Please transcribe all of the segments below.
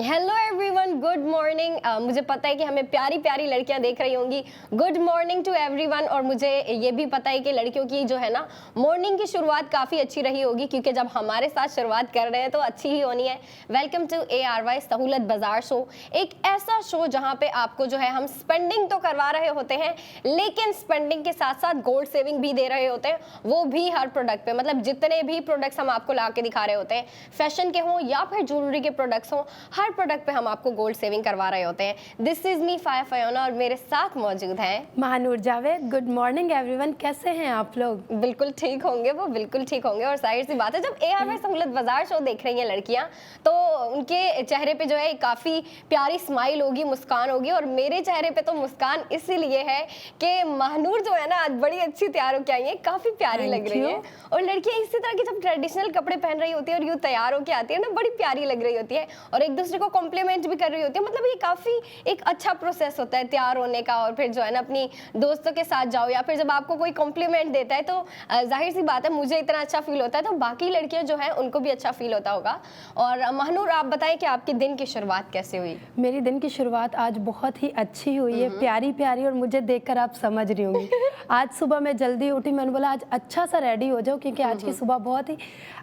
Hello everyone, good morning. मुझे पता है कि हमें प्यारी प्यारी लड़कियां देख रही होंगी। Good morning to everyone. और मुझे ये भी पता है कि लड़कियों की जो है ना मॉर्निंग की शुरुआत काफ़ी अच्छी रही होगी, क्योंकि जब हमारे साथ शुरुआत कर रहे हैं तो अच्छी ही होनी है। वेलकम टू ARY सहूलत बाजार शो, एक ऐसा शो जहां पे आपको जो है हम स्पेंडिंग तो करवा रहे होते हैं, लेकिन स्पेंडिंग के साथ साथ गोल्ड सेविंग भी दे रहे होते हैं, वो भी हर प्रोडक्ट पे। मतलब जितने भी प्रोडक्ट्स हम आपको ला के दिखा रहे होते हैं, फैशन के हों या फिर ज्वेलरी के प्रोडक्ट्स हों, हर प्रोडक्ट पे हम आपको गोल्ड सेविंग करवा रहे होते हैं। दिस इज मी फाया फयोना और मेरे साथ मौजूद हैं Mahnoor Javed. Good morning everyone, कैसे हैं आप लोग? बिल्कुल ठीक होंगे, वो बिल्कुल ठीक होंगे। और जाहिर सी बात है, जब ARY सहूलत बाजार शो देख रही हैं लड़कियां, तो उनके चेहरे पे जो है काफ़ी प्यारी स्माइल होगी, मुस्कान होगी। और मेरे चेहरे पे तो मुस्कान इसीलिए है कि महानूर जो है ना आज बड़ी अच्छी तैयार होकर आई है, काफ़ी प्यारी लग रही है। और लड़कियां इसी तरह की जब ट्रेडिशनल कपड़े पहन रही होती है और यूँ तैयार होकर आती है ना, बड़ी प्यारी लग रही होती है और एक दूसरे को कॉम्प्लीमेंट भी कर रही होती है। मतलब ये काफ़ी एक अच्छा प्रोसेस होता है तैयार होने का। और फिर जो है ना अपनी दोस्तों के साथ जाओ या फिर जब आपको कोई कॉम्प्लीमेंट देता है तो जाहिर सी बात है मुझे इतना अच्छा फील होता है, तो बाकी लड़कियां जो हैं उनको भी अच्छा फील होता होगा। और महानूर, आप बताएं कि आपके दिन की शुरुआत कैसे हुई? मेरी दिन की शुरुआत आज बहुत ही अच्छी हुई है, प्यारी प्यारी। और मुझे देखकर आप समझ रही होंगी आज सुबह मैं जल्दी उठी, मैंने बोला आज अच्छा सा रेडी हो जाओ, क्योंकि आज की सुबह बहुत ही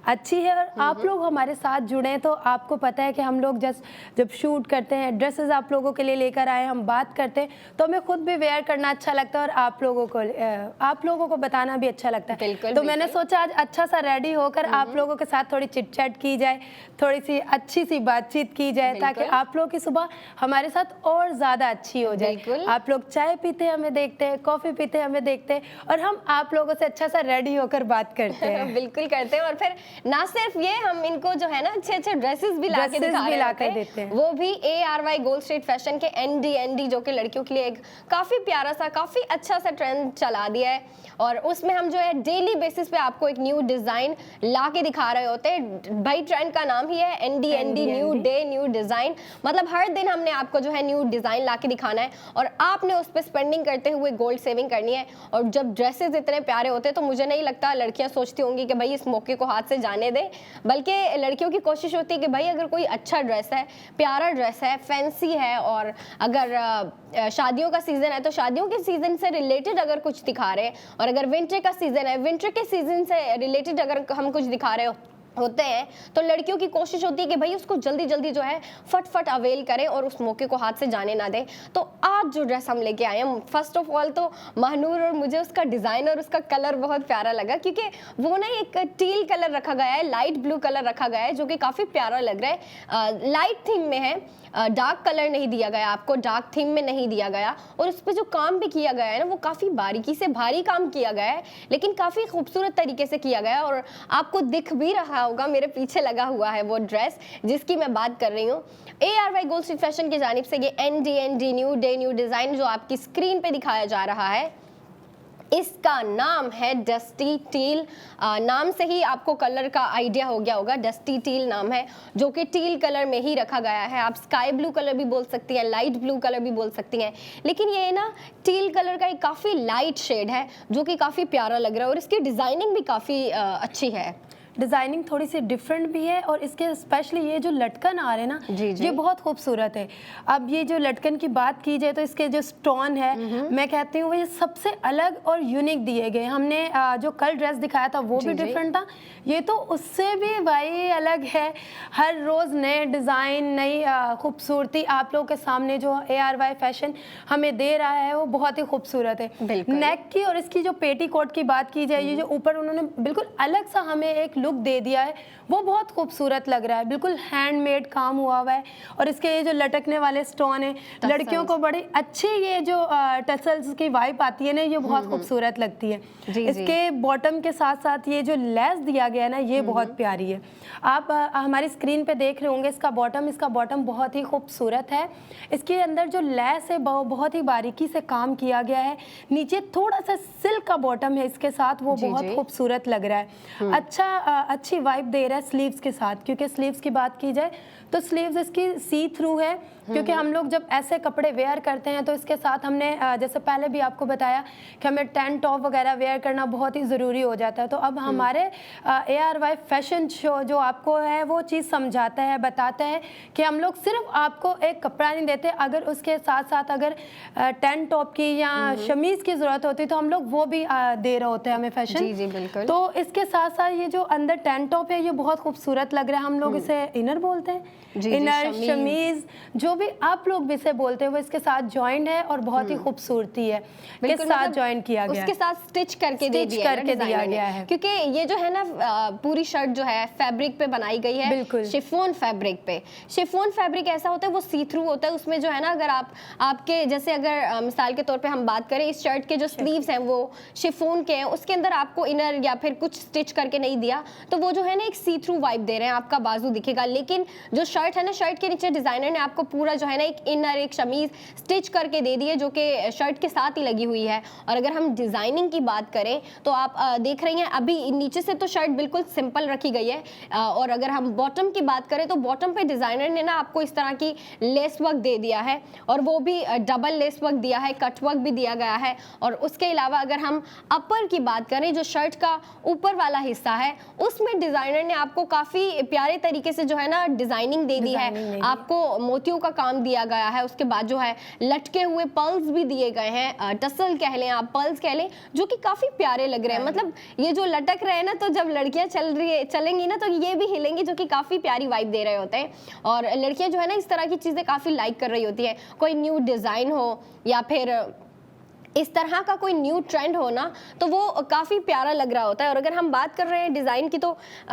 अच्छी है। और आप लोग हमारे साथ जुड़े हैं तो आपको पता है कि हम लोग जब शूट करते हैं, ड्रेसेस आप लोगों के लिए लेकर आए, हम बात करते हैं, तो हमें खुद भी वेयर करना अच्छा लगता है और आप लोगों को बताना भी अच्छा लगता है। तो मैंने सोचा आज अच्छा सा रेडी होकर आप लोगों के साथ थोड़ी चिट चैट की जाए, थोड़ी सी अच्छी सी बातचीत की जाए, ताकि आप लोगों की सुबह हमारे साथ और ज़्यादा अच्छी हो जाए। आप लोग चाय पीते हमें देखते हैं, कॉफ़ी पीते हमें देखते हैं, और हम आप लोगों से अच्छा सा रेडी होकर बात करते हैं। बिल्कुल करते हैं। और फिर ना सिर्फ ये, हम इनको जो है ना अच्छे अच्छे ड्रेसेस भी ला के देते हैं, वो भी ARY गोल्ड स्ट्रीट फैशन के ND जो कि लड़कियों के लिए एक काफ़ी प्यारा सा, काफ़ी अच्छा सा ट्रेंड चला दिया है। और उसमें हम जो है डेली बेसिस पे आपको एक न्यू डिज़ाइन ला के दिखा रहे होते हैं। भाई ट्रेंड का नाम ही है ND new day new design. मतलब हर दिन हमने आपको जो है न्यू डिज़ाइन ला के दिखाना है और आपने उस पर स्पेंडिंग करते हुए गोल्ड सेविंग करनी है। और जब ड्रेसेस इतने प्यारे होते हैं तो मुझे नहीं लगता लड़कियां सोचती होंगी कि भाई इस मौके को हाथ से जाने दें, बल्कि लड़कियों की कोशिश होती है कि भाई अगर कोई अच्छा ड्रेस है, प्यारा ड्रेस है, फैंसी है, और अगर शादियों का सीज़न है तो शादियों के सीज़न से रिलेटेड अगर कुछ दिखा रहे हैं, और अगर विंटर का सीज़न है, विंटर के सीज़न से रिलेटेड अगर हम कुछ दिखा रहे होते हैं, तो लड़कियों की कोशिश होती है कि भाई उसको जल्दी जल्दी जो है फटफट अवेल करें और उस मौके को हाथ से जाने ना दें। तो आज जो ड्रेस हम लेके आए हैं, फर्स्ट ऑफ ऑल तो महानूर और मुझे उसका डिज़ाइन और उसका कलर बहुत प्यारा लगा, क्योंकि वो ना एक टील कलर रखा गया है, लाइट ब्लू कलर रखा गया है, जो कि काफ़ी प्यारा लग रहा है। लाइट थीम में है, डार्क कलर नहीं दिया गया आपको, डार्क थीम में नहीं दिया गया। और उस पर जो काम भी किया गया है ना, वो काफ़ी बारीकी से भारी काम किया गया है, लेकिन काफ़ी खूबसूरत तरीके से किया गया है। और आपको दिख भी रहा होगा, मेरे पीछे लगा हुआ है वो ड्रेस जिसकी मैं बात कर रही हूँ। ARY गोल्ड स्ट्रीट फैशन की जानिब से ये ND new day new design जो आपकी स्क्रीन पे दिखाया जा रहा है, इसका नाम है डस्टी टील। नाम से ही आपको कलर का आइडिया हो गया होगा, डस्टी टील नाम है, जो कि टील कलर में ही रखा गया है। आप स्काई ब्लू कलर भी बोल सकती हैं, लाइट ब्लू कलर भी बोल सकती हैं, लेकिन ये ना टील कलर का एक काफ़ी लाइट शेड है जो कि काफ़ी प्यारा लग रहा है। और इसकी डिज़ाइनिंग भी काफ़ी अच्छी है, डिज़ाइनिंग थोड़ी सी डिफरेंट भी है। और इसके स्पेशली ये जो लटकन आ रहे हैं ना, ये बहुत खूबसूरत है। अब ये जो लटकन की बात की जाए तो इसके जो स्टोन है, मैं कहती हूँ वो ये सबसे अलग और यूनिक दिए गए। हमने जो कल ड्रेस दिखाया था वो भी डिफरेंट था, ये तो उससे भी भाई अलग है। हर रोज़ नए डिज़ाइन, नई खूबसूरती आप लोगों के सामने जो ARY फैशन हमें दे रहा है वो बहुत ही खूबसूरत है। नेक की और इसकी जो पेटी कोट की बात की जाए, ये जो ऊपर उन्होंने बिल्कुल अलग सा हमें एक लुक दे दिया है, वो बहुत खूबसूरत लग रहा है, बिल्कुल हैंडमेड काम हुआ हुआ है। और इसके ये जो लटकने वाले स्टोन है, लड़कियों को बड़ी अच्छी ये जो टसल्स की वाइब आती है ना, ये बहुत खूबसूरत लगती है। इसके बॉटम के साथ साथ ये जो लेस दिया गया है ना, ये बहुत प्यारी है। आप हमारी स्क्रीन पे देख रहे होंगे इसका बॉटम बहुत ही खूबसूरत है। इसके अंदर जो लेस है बहुत ही बारीकी से काम किया गया है। नीचे थोड़ा सा सिल्क का बॉटम है इसके साथ, वो बहुत खूबसूरत लग रहा है। अच्छा अच्छी वाइब दे रहा है स्लीव्स के साथ, क्योंकि स्लीव्स की बात की जाए तो स्लीव्स इसकी सी थ्रू है, क्योंकि हम लोग जब ऐसे कपड़े वेयर करते हैं तो इसके साथ हमने जैसे पहले भी आपको बताया कि हमें टैंक टॉप वगैरह वेयर करना बहुत ही ज़रूरी हो जाता है। तो अब हमारे ARY फैशन शो जो आपको है वो चीज़ समझाता है, बताता है कि हम लोग सिर्फ आपको एक कपड़ा नहीं देते, अगर उसके साथ साथ अगर टैंक टॉप की या शमीज़ की ज़रूरत होती है तो हम लोग वो भी दे रहे होते हैं हमें फैशन। जी जी बिल्कुल। तो इसके साथ साथ ये जो अंदर टैंक टॉप है ये बहुत खूबसूरत लग रहा है, हम लोग इसे इनर बोलते हैं, इनर शमीज जो भी आप लोग भी इसे बोलते हैं, वो इसके साथ जॉइंट है और बहुत ही खूबसूरती है के साथ मतलब जॉइंट किया गया, उसके साथ स्टिच करके दे दिया गया है, क्योंकि ये जो है ना पूरी शर्ट जो है फैब्रिक पे बनाई गई है, बिल्कुल शिफॉन फैब्रिक पे। शिफॉन फैब्रिक ऐसा होता है वो सी थ्रू होता है, उसमें जो है ना अगर आपके जैसे अगर मिसाल के तौर पे हम बात करें इस शर्ट के जो स्लीव्स हैं वो शिफॉन के हैं, उसके अंदर आपको इनर या फिर कुछ स्टिच करके नहीं दिया तो वो जो है ना एक सी थ्रू वाइब दे रहे हैं, आपका बाजू दिखेगा। लेकिन जो शर्ट है ना, शर्ट के नीचे डिजाइनर ने आपको पूरा जो है ना एक इनर एक शमीज स्टिच करके दे दी है जो कि शर्ट के साथ ही लगी हुई है। और अगर हम डिजाइनिंग की बात करें तो आप देख रही हैं अभी नीचे से तो शर्ट बिल्कुल सिंपल रखी गई है, और अगर हम बॉटम की बात करें तो बॉटम पे डिजाइनर ने ना आपको इस तरह की लेस वर्क दे दिया है, और वो भी डबल लेस वर्क दिया है, कट वर्क भी दिया गया है। और उसके अलावा अगर हम अपर की बात करें, जो शर्ट का ऊपर वाला हिस्सा है उसमें डिजाइनर ने आपको काफी प्यारे तरीके से जो है ना डिजाइनिंग दे दी है, आपको मोतियों का काम दिया गया है। उसके बाद जो है लटके हुए पर्ल्स भी दिए गए हैं, टसल कह लें आप, पर्ल्स कह लें, जो कि काफी प्यारे लग रहे हैं। मतलब ये जो लटक रहे हैं ना, तो जब लड़कियां चलेंगी ना तो ये भी हिलेंगी, जो कि काफी प्यारी वाइब दे रहे होते हैं। और लड़कियां जो है ना इस तरह की चीजें काफी लाइक कर रही होती है, कोई न्यू डिजाइन हो या फिर इस तरह का कोई न्यू ट्रेंड हो ना, तो वो काफ़ी प्यारा लग रहा होता है। और अगर हम बात कर रहे हैं डिज़ाइन की तो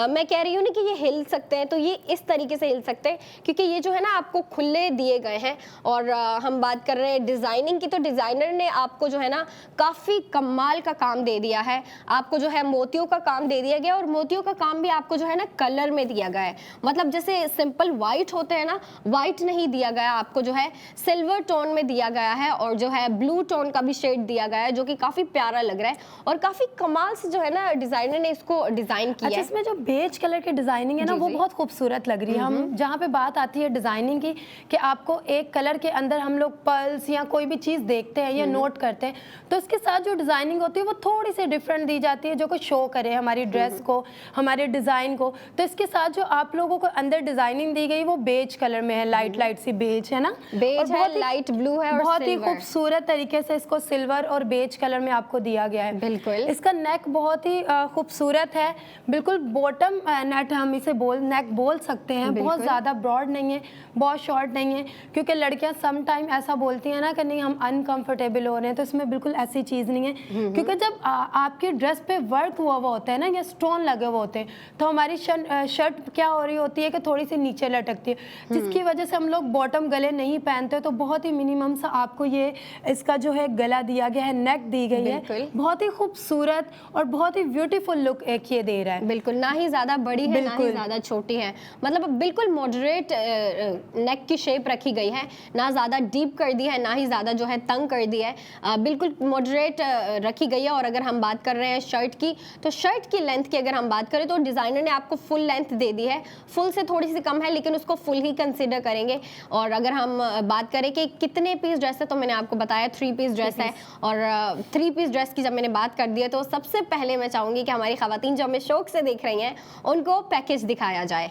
मैं कह रही हूँ ना कि ये हिल सकते हैं, तो ये इस तरीके से हिल सकते हैं क्योंकि ये जो है ना आपको खुले दिए गए हैं। और हम बात कर रहे हैं डिज़ाइनिंग की, तो डिज़ाइनर ने आपको जो है ना काफ़ी कमाल का काम दे दिया है, आपको जो है मोतियों का काम दे दिया गया, और मोतियों का काम भी आपको जो है ना कलर में दिया गया है। मतलब जैसे सिंपल वाइट होते हैं ना, वाइट नहीं दिया गया, आपको जो है सिल्वर टोन में दिया गया है, और जो है ब्लू टोन का भी शेड दिया गया है जो कि काफी प्यारा लग रहा है और काफी कमाल से जो है ना डिजाइनर ने इसको डिजाइन किया है। इसमें जो बेज कलर की डिजाइनिंग है ना वो बहुत खूबसूरत लग रही है। हम जहाँ पे बात आती है डिजाइनिंग की कि आपको एक कलर के अंदर हम लोग पर्ल्स या कोई भी चीज देखते हैं या नोट करते हैं, तो इसके साथ जो डिजाइनिंग होती है वो थोड़ी सी डिफरेंट दी जाती है, जो कि शो करे हमारी ड्रेस को, हमारे डिजाइन को। तो इसके साथ जो आप लोगों को अंदर डिजाइनिंग दी गई वो बेज कलर में है, लाइट लाइट सी बेज है ना, बेज है, लाइट ब्लू है, और बहुत ही खूबसूरत तरीके से इसको सिल्वर और बेज कलर में आपको दिया गया है। बिल्कुल इसका नेक बहुत ही खूबसूरत है, बिल्कुल बॉटम नेट हम इसे नेक बोल सकते हैं, बहुत ज़्यादा ब्रॉड नहीं है, बहुत शॉर्ट नहीं है, क्योंकि लड़कियां सम टाइम ऐसा बोलती हैं ना कि नहीं हम अनकंफर्टेबल हो रहे हैं, तो इसमें बिल्कुल ऐसी चीज़ नहीं है। क्योंकि जब आपकी ड्रेस पे वर्क हुआ होता है ना या स्टोन लगे हुए होते हैं, तो हमारी शर्ट क्या हो रही होती है कि थोड़ी सी नीचे लटकती है, जिसकी वजह से हम लोग बॉटम गले नहीं पहनते, तो बहुत ही मिनिमम सा आपको ये इसका जो है गला दिया गया है, नेक दी गई है, बहुत ही खूबसूरत और बहुत ही ब्यूटीफुल लुक एक ये दे रहा है। बिल्कुल, ना ही ज्यादा बड़ी है ना ही ज्यादा छोटी है, मतलब बिल्कुल मॉडरेट नेक की शेप रखी गई है, ना ज्यादा डीप कर दी है ना ही ज्यादा जो है तंग कर दी है, बिल्कुल मॉडरेट रखी गई है। और अगर हम बात कर रहे हैं शर्ट की, तो शर्ट की लेंथ की अगर हम बात करें तो डिजाइनर ने आपको फुल लेंथ दे दी है, फुल से थोड़ी सी कम है लेकिन उसको फुल ही कंसिडर करेंगे। और अगर हम बात करें कि कितने पीस ड्रेस है, तो मैंने आपको बताया 3 पीस ड्रेस है। और 3 पीस ड्रेस की जब मैंने बात कर दी है तो सबसे पहले मैं चाहूंगी कि हमारी खवातीन जो हमें शौक से देख रही हैं उनको पैकेज दिखाया जाए।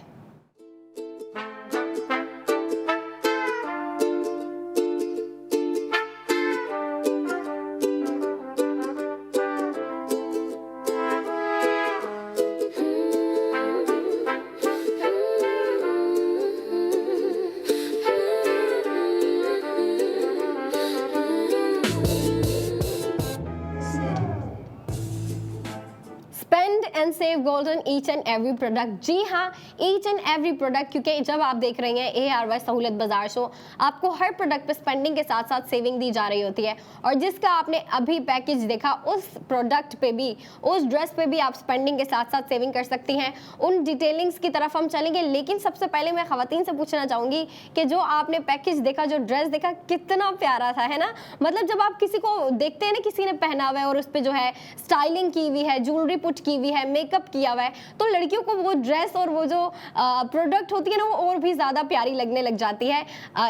And save golden each and every product. जी हाँ, ईच एंड एवरी प्रोडक्ट, क्योंकि जब आप देख रहे हैं ARY सहूलत बाजार शो, आपको हर प्रोडक्ट पे स्पेंडिंग के साथ साथ सेविंग दी जा रही होती है। और जिसका आपने अभी पैकेज देखा, उस प्रोडक्ट पे भी, उस ड्रेस पे भी आप स्पेंडिंग के साथ साथ सेविंग कर सकती हैं। उन डिटेलिंग्स की तरफ हम चलेंगे, लेकिन सबसे पहले मैं खवातीन से पूछना चाहूँगी कि जो आपने पैकेज देखा, जो ड्रेस देखा, कितना प्यारा था, है ना। मतलब जब आप किसी को देखते हैं ना, किसी ने पहना हुआ है और उस पर जो है स्टाइलिंग की हुई है, ज्वेलरी पुट की हुई है, मेकअप मेकअप किया हुआ है, तो लड़कियों को वो ड्रेस और वो जो प्रोडक्ट होती है ना, वो और भी ज़्यादा प्यारी लगने लग जाती है।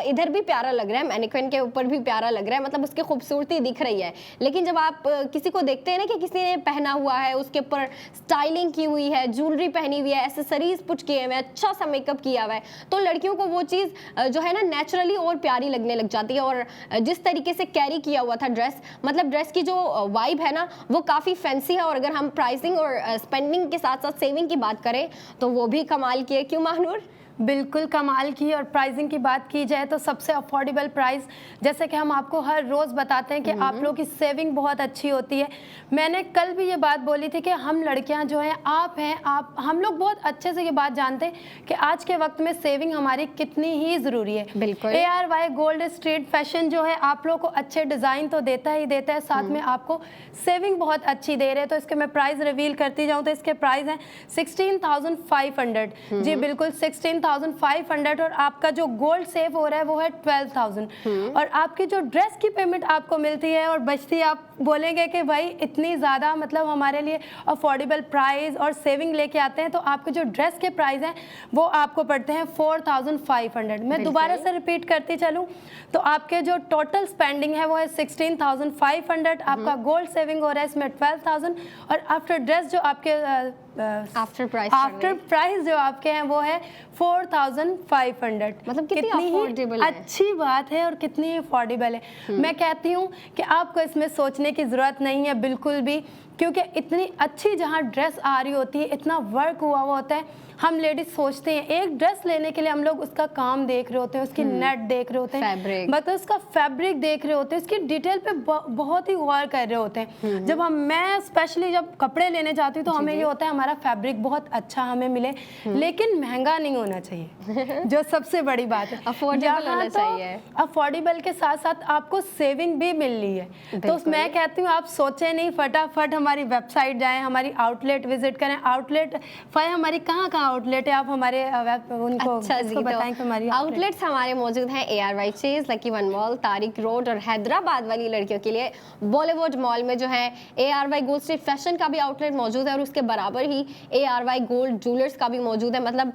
इधर भी प्यारा लग रहा है, मैनिक्विन के ऊपर भी प्यारा लग रहा है, मतलब उसकी खूबसूरती दिख रही है। लेकिन जब आप किसी को देखते हैं ना कि किसी ने पहना हुआ है, उसके ऊपर स्टाइलिंग की हुई है, ज्वेलरी पहनी हुई है, एसेसरीज पुट किए हुए, अच्छा सा मेकअप किया हुआ है, तो लड़कियों को वो चीज़ जो है ना नेचुरली और प्यारी लगने लग जाती है। और जिस तरीके से कैरी किया हुआ था ड्रेस, मतलब ड्रेस की जो वाइब है ना वो काफ़ी फैंसी है। और अगर हम प्राइसिंग और स्पेंडिंग के साथ साथ सेविंग की बात करें तो वो भी कमाल की है, क्यों महानूर? बिल्कुल कमाल की। और प्राइसिंग की बात की जाए तो सबसे अफोर्डेबल प्राइस, जैसे कि हम आपको हर रोज़ बताते हैं कि आप लोगों की सेविंग बहुत अच्छी होती है। मैंने कल भी ये बात बोली थी कि हम लड़कियां जो हैं, आप हैं, आप, हम लोग बहुत अच्छे से ये बात जानते हैं कि आज के वक्त में सेविंग हमारी कितनी ही ज़रूरी है। बिल्कुल। ARY गोल्ड स्ट्रीट फैशन जो है आप लोग को अच्छे डिज़ाइन तो देता ही देता है, साथ में आपको सेविंग बहुत अच्छी दे रहे हैं। तो इसके मैं प्राइस रिवील करती जाऊँ तो इसके प्राइस हैं 16,500। जी बिल्कुल 16,500। और आपका जो गोल्ड सेव हो रहा है वो है 12,000। और आपकी जो ड्रेस की पेमेंट आपको मिलती है और बचती, आप बोलेंगे कि भाई इतनी ज़्यादा मतलब हमारे लिए अफोर्डेबल प्राइस और सेविंग लेके आते हैं, तो आपके जो ड्रेस के प्राइस हैं वो आपको पड़ते हैं 4,500। मैं दोबारा से रिपीट करती चलूँ तो आपके जो टोटल स्पेंडिंग है वो है 16,500, आपका गोल्ड सेविंग हो रहा है इसमें 12,000, और आफ्टर ड्रेस जो आपके आफ्टर प्राइस जो आपके हैं वो है 4,500। मतलब कितनी अफोर्डेबल है, अच्छी बात है और कितनी अफोर्डेबल है। मैं कहती हूँ कि आपको इसमें सोचने की ज़रूरत नहीं है बिल्कुल भी, क्योंकि इतनी अच्छी जहाँ ड्रेस आ रही होती है, इतना वर्क हुआ हुआ होता है। हम लेडीज सोचते हैं एक ड्रेस लेने के लिए हम लोग उसका काम देख रहे होते हैं, उसकी नेट देख रहे होते हैं, मतलब उसका फैब्रिक देख रहे होते हैं, उसकी डिटेल पे बहुत ही गौर कर रहे होते हैं। जब मैं स्पेशली जब कपड़े लेने जाती हूँ तो हमें ये होता है हमारा फैब्रिक बहुत अच्छा हमें मिले, लेकिन महंगा नहीं होना चाहिए जो सबसे बड़ी बात है। अफोर्डेबल होना चाहिए। अफोर्डेबल के साथ साथ आपको सेविंग भी मिल रही है। तो मैं कहती हूँ आप सोचे नहीं, फटाफट हमारी वेबसाइट जाएं, हमारी आउटलेट विजिट करें। आउटलेट हमारी कहाँ आउटलेट है, आप हमारे उनको अच्छा जी, बताएं कि हमारी आउटलेट्स हमारे मौजूद हैं ARY chase, lucky one mall, Tariq road, और हैदराबाद वाली लड़कियों के लिए बॉलीवुड मॉल में जो है ARY गोल्ड स्ट्रीट फैशन का भी आउटलेट मौजूद है, और उसके बराबर ही ARY गोल्ड ज्वेलर्स का भी मौजूद है। मतलब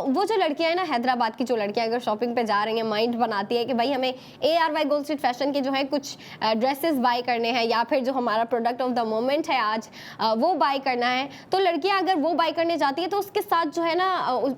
वो जो लड़कियां हैं ना, हैदराबाद की जो लड़कियां अगर शॉपिंग पे जा रही हैं, माइंड बनाती है कि भाई हमें ARY गोल्ड स्ट्रीट फैशन के जो है कुछ ड्रेसेस बाय करने हैं, या फिर जो हमारा प्रोडक्ट ऑफ द मोमेंट है आज वो बाय करना है, तो लड़कियां अगर वो बाय करने जाती है तो उसके साथ जो है ना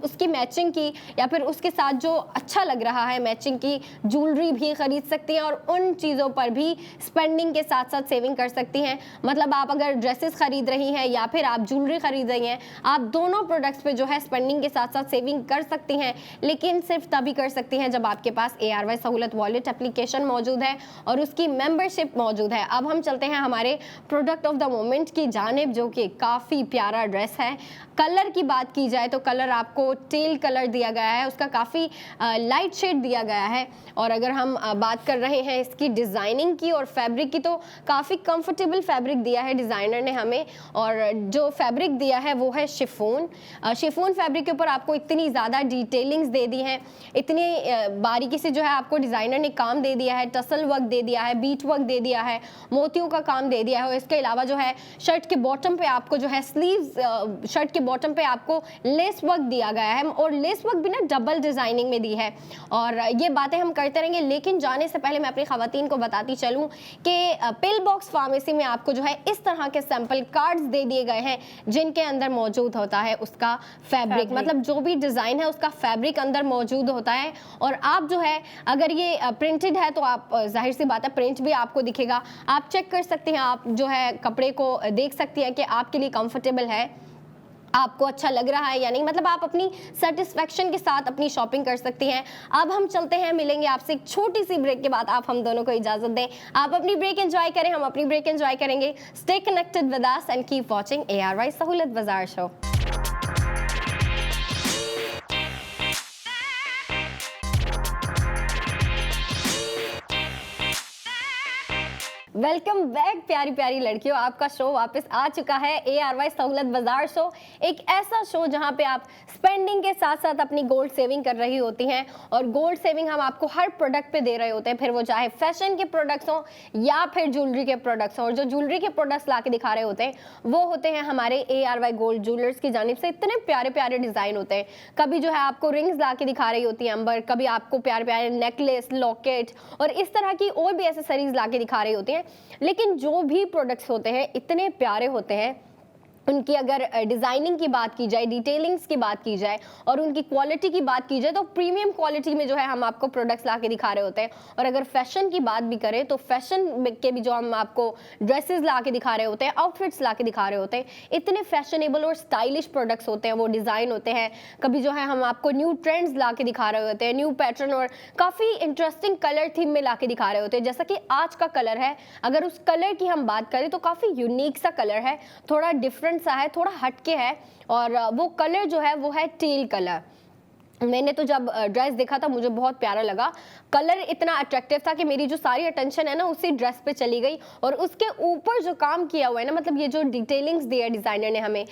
उसकी मैचिंग की, या फिर उसके साथ जो अच्छा लग रहा है मैचिंग की ज्वेलरी भी खरीद सकती हैं, और उन चीज़ों पर भी स्पेंडिंग के साथ साथ सेविंग कर सकती हैं। मतलब आप अगर ड्रेसेस खरीद रही हैं या फिर आप ज्वेलरी खरीद रही हैं, आप दोनों प्रोडक्ट्स पे जो है स्पेंडिंग के साथ साथ सेविंग कर सकती हैं, लेकिन सिर्फ तभी कर सकती हैं जब आपके पास ARY सहूलत वॉलेट एप्लीकेशन मौजूद है और उसकी मेंबरशिप मौजूद है। अब हम चलते हैं हमारे प्रोडक्ट ऑफ द मोमेंट की जानिब, जो कि काफ़ी प्यारा ड्रेस है। कलर की बात की जाए तो कलर आपको टेल कलर दिया गया है, उसका काफ़ी लाइट शेड दिया गया है। और अगर हम बात कर रहे हैं इसकी डिज़ाइनिंग की और फैब्रिक की, तो काफ़ी कंफर्टेबल फैब्रिक दिया है डिज़ाइनर ने हमें, और जो फैब्रिक दिया है वो है शिफॉन। शिफॉन फैब्रिक के ऊपर आपको इतनी ज़्यादा डिटेलिंग्स दे दी हैं, इतनी बारीकी से जो है आपको डिज़ाइनर ने काम दे दिया है, टसल वर्क दे दिया है, बीट वर्क दे दिया है, मोतियों का काम दे दिया है। और इसके अलावा जो है शर्ट के बॉटम पे आपको जो है स्लीव्स, शर्ट के बॉटम पे आपको लेस वर्क दिया गया है, और लेस वर्क भी ना डबल डिजाइनिंग में दी है। और ये बातें हम करते रहेंगे, लेकिन जाने से पहले मैं अपनी खवातीन को बताती चलूं कि पिल बॉक्स फार्मेसी में आपको जो है इस तरह के सैंपल कार्ड्स दे दिए गए हैं, जिनके अंदर मौजूद होता है उसका फैब्रिक, मतलब जो भी डिज़ाइन है उसका फैब्रिक अंदर मौजूद होता है। और आप जो है अगर ये प्रिंटेड है तो आप जाहिर सी बात है प्रिंट भी आपको दिखेगा, आप चेक कर सकते हैं, आप जो है कपड़े को देख सकती हैं कि आपके लिए कंफर्टेबल है, आपको अच्छा लग रहा है या नहीं। मतलब आप अपनी सेटिस्फेक्शन के साथ अपनी शॉपिंग कर सकती हैं। अब हम चलते हैं, मिलेंगे आपसे एक छोटी सी ब्रेक के बाद। आप हम दोनों को इजाजत दें, आप अपनी ब्रेक एंजॉय करें, हम अपनी ब्रेक एंजॉय करेंगे। Stay connected with us and keep watching ARY सहूलत बाजार शो। वेलकम बैक प्यारी प्यारी लड़कियों, आपका शो वापस आ चुका है ARY सहूलत बाजार शो। एक ऐसा शो जहां पे आप स्पेंडिंग के साथ साथ अपनी गोल्ड सेविंग कर रही होती हैं, और गोल्ड सेविंग हम आपको हर प्रोडक्ट पे दे रहे होते हैं, फिर वो चाहे फैशन के प्रोडक्ट्स हो या फिर ज्वेलरी के प्रोडक्ट्स हो। और जो ज्वेलरी के प्रोडक्ट्स ला के दिखा रहे होते हैं वो होते हैं हमारे ARY गोल्ड ज्वेलर्स की जानिब से। इतने प्यारे प्यारे डिजाइन होते हैं, कभी जो है आपको रिंग्स ला के दिखा रही होती है अंबर, कभी आपको प्यारे प्यारे नेकलेस, लॉकेट और इस तरह की और भी एक्सेसरीज ला के दिखा रही होती हैं। लेकिन जो भी प्रोडक्ट्स होते हैं इतने प्यारे होते हैं, उनकी अगर डिज़ाइनिंग की बात की जाए, डिटेलिंग्स की बात की जाए और उनकी क्वालिटी की बात की जाए तो प्रीमियम क्वालिटी में जो है हम आपको प्रोडक्ट्स ला के दिखा रहे होते हैं। और अगर फैशन की बात भी करें तो फैशन के भी जो हम आपको ड्रेसेस ला के दिखा रहे होते हैं, आउटफिट्स ला के दिखा रहे होते हैं, इतने फैशनेबल और स्टाइलिश प्रोडक्ट्स होते हैं, वो डिज़ाइन होते हैं। कभी जो है हम आपको न्यू ट्रेंड्स ला के दिखा रहे होते हैं, न्यू पैटर्न और काफ़ी इंटरेस्टिंग कलर थीम में ला के दिखा रहे होते हैं। जैसा कि आज का कलर है, अगर उस कलर की हम बात करें तो काफ़ी यूनिक सा कलर है, थोड़ा डिफरेंट सा है, थोड़ा हटके है, और वो कलर जो है वो है टील कलर। मैंने तो जब ड्रेस देखा था मुझे बहुत प्यारा लगा, कलर इतना अट्रैक्टिव था कि मेरी जो सारी अटेंशन है ना उसी ड्रेस पे चली गई। और उसके ऊपर जो काम किया हुआ है ना, मतलब ये जो डिटेलिंग्स दिया है डिज़ाइनर ने हमें,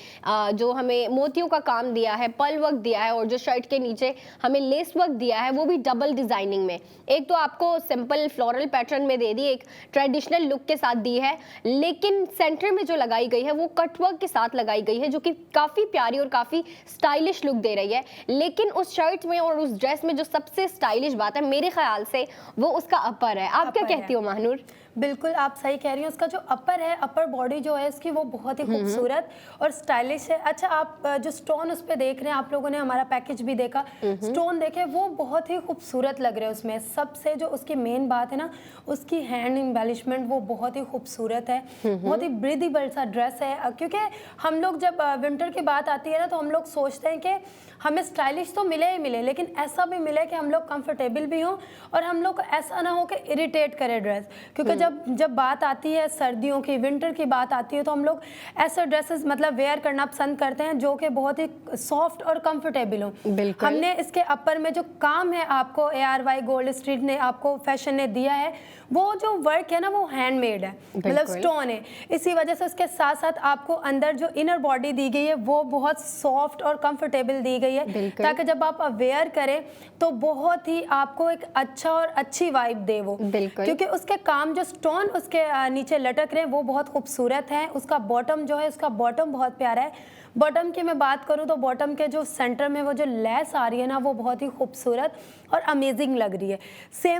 जो हमें मोतियों का काम दिया है, पर्ल वर्क दिया है, और जो शर्ट के नीचे हमें लेस वर्क दिया है वो भी डबल डिज़ाइनिंग में। एक तो आपको सिंपल फ्लोरल पैटर्न में दे दी, एक ट्रेडिशनल लुक के साथ दी है, लेकिन सेंटर में जो लगाई गई है वो कट वर्क के साथ लगाई गई है, जो कि काफ़ी प्यारी और काफ़ी स्टाइलिश लुक दे रही है। लेकिन उस शर्ट में और उस ड्रेस में जो सबसे स्टाइलिश बात है मेरे ख्याल से वो उसका अपर है। आप क्या कहती हो महानूर? बिल्कुल आप सही कह रही हैं, उसका जो अपर है, अपर बॉडी जो है इसकी वो बहुत ही खूबसूरत और स्टाइलिश है। अच्छा, आप जो स्टोन उस पे देख रहे हैं, आप लोगों ने हमारा पैकेज भी देखा, स्टोन देखे वो बहुत ही खूबसूरत लग रहे हैं उसमें। सबसे जो उसकी मेन बात है ना, उसकी हैंड एम्बेलिशमेंट वो बहुत ही खूबसूरत है, बहुत ही ब्रीदेबल सा ड्रेस है। क्योंकि हम लोग जब विंटर की बात आती है ना तो हम लोग सोचते हैं कि हमें स्टाइलिश तो मिले ही मिले, लेकिन ऐसा भी मिले कि हम लोग कंफर्टेबल भी हों और हम लोग को ऐसा ना हो कि इरिटेट करे ड्रेस। क्योंकि जब बात आती है सर्दियों की, विंटर की बात आती है तो हम लोग ऐसे ड्रेसेस मतलब वेयर करना पसंद करते हैं जो कि बहुत ही सॉफ्ट और कंफर्टेबल हो। हमने इसके अपर में जो काम है आपको ARY गोल्ड स्ट्रीट ने आपको फैशन ने दिया है, वो जो वर्क है ना वो हैंडमेड है, मतलब स्टोन है। इसी वजह से उसके साथ साथ आपको अंदर जो इनर बॉडी दी गई है वो बहुत सॉफ्ट और कंफर्टेबल दी गई है, ताकि जब आप वेयर करें तो बहुत ही आपको एक अच्छा और अच्छी वाइब दे वो। क्योंकि उसके काम जो स्टोन उसके नीचे लटक रहे हैं वो बहुत खूबसूरत है। उसका बॉटम जो है, उसका बॉटम बहुत प्यारा है। बॉटम की मैं बात करूं तो बॉटम के जो सेंटर में वो जो लेस आ रही है ना वो बहुत ही खूबसूरत और अमेजिंग लग रही है।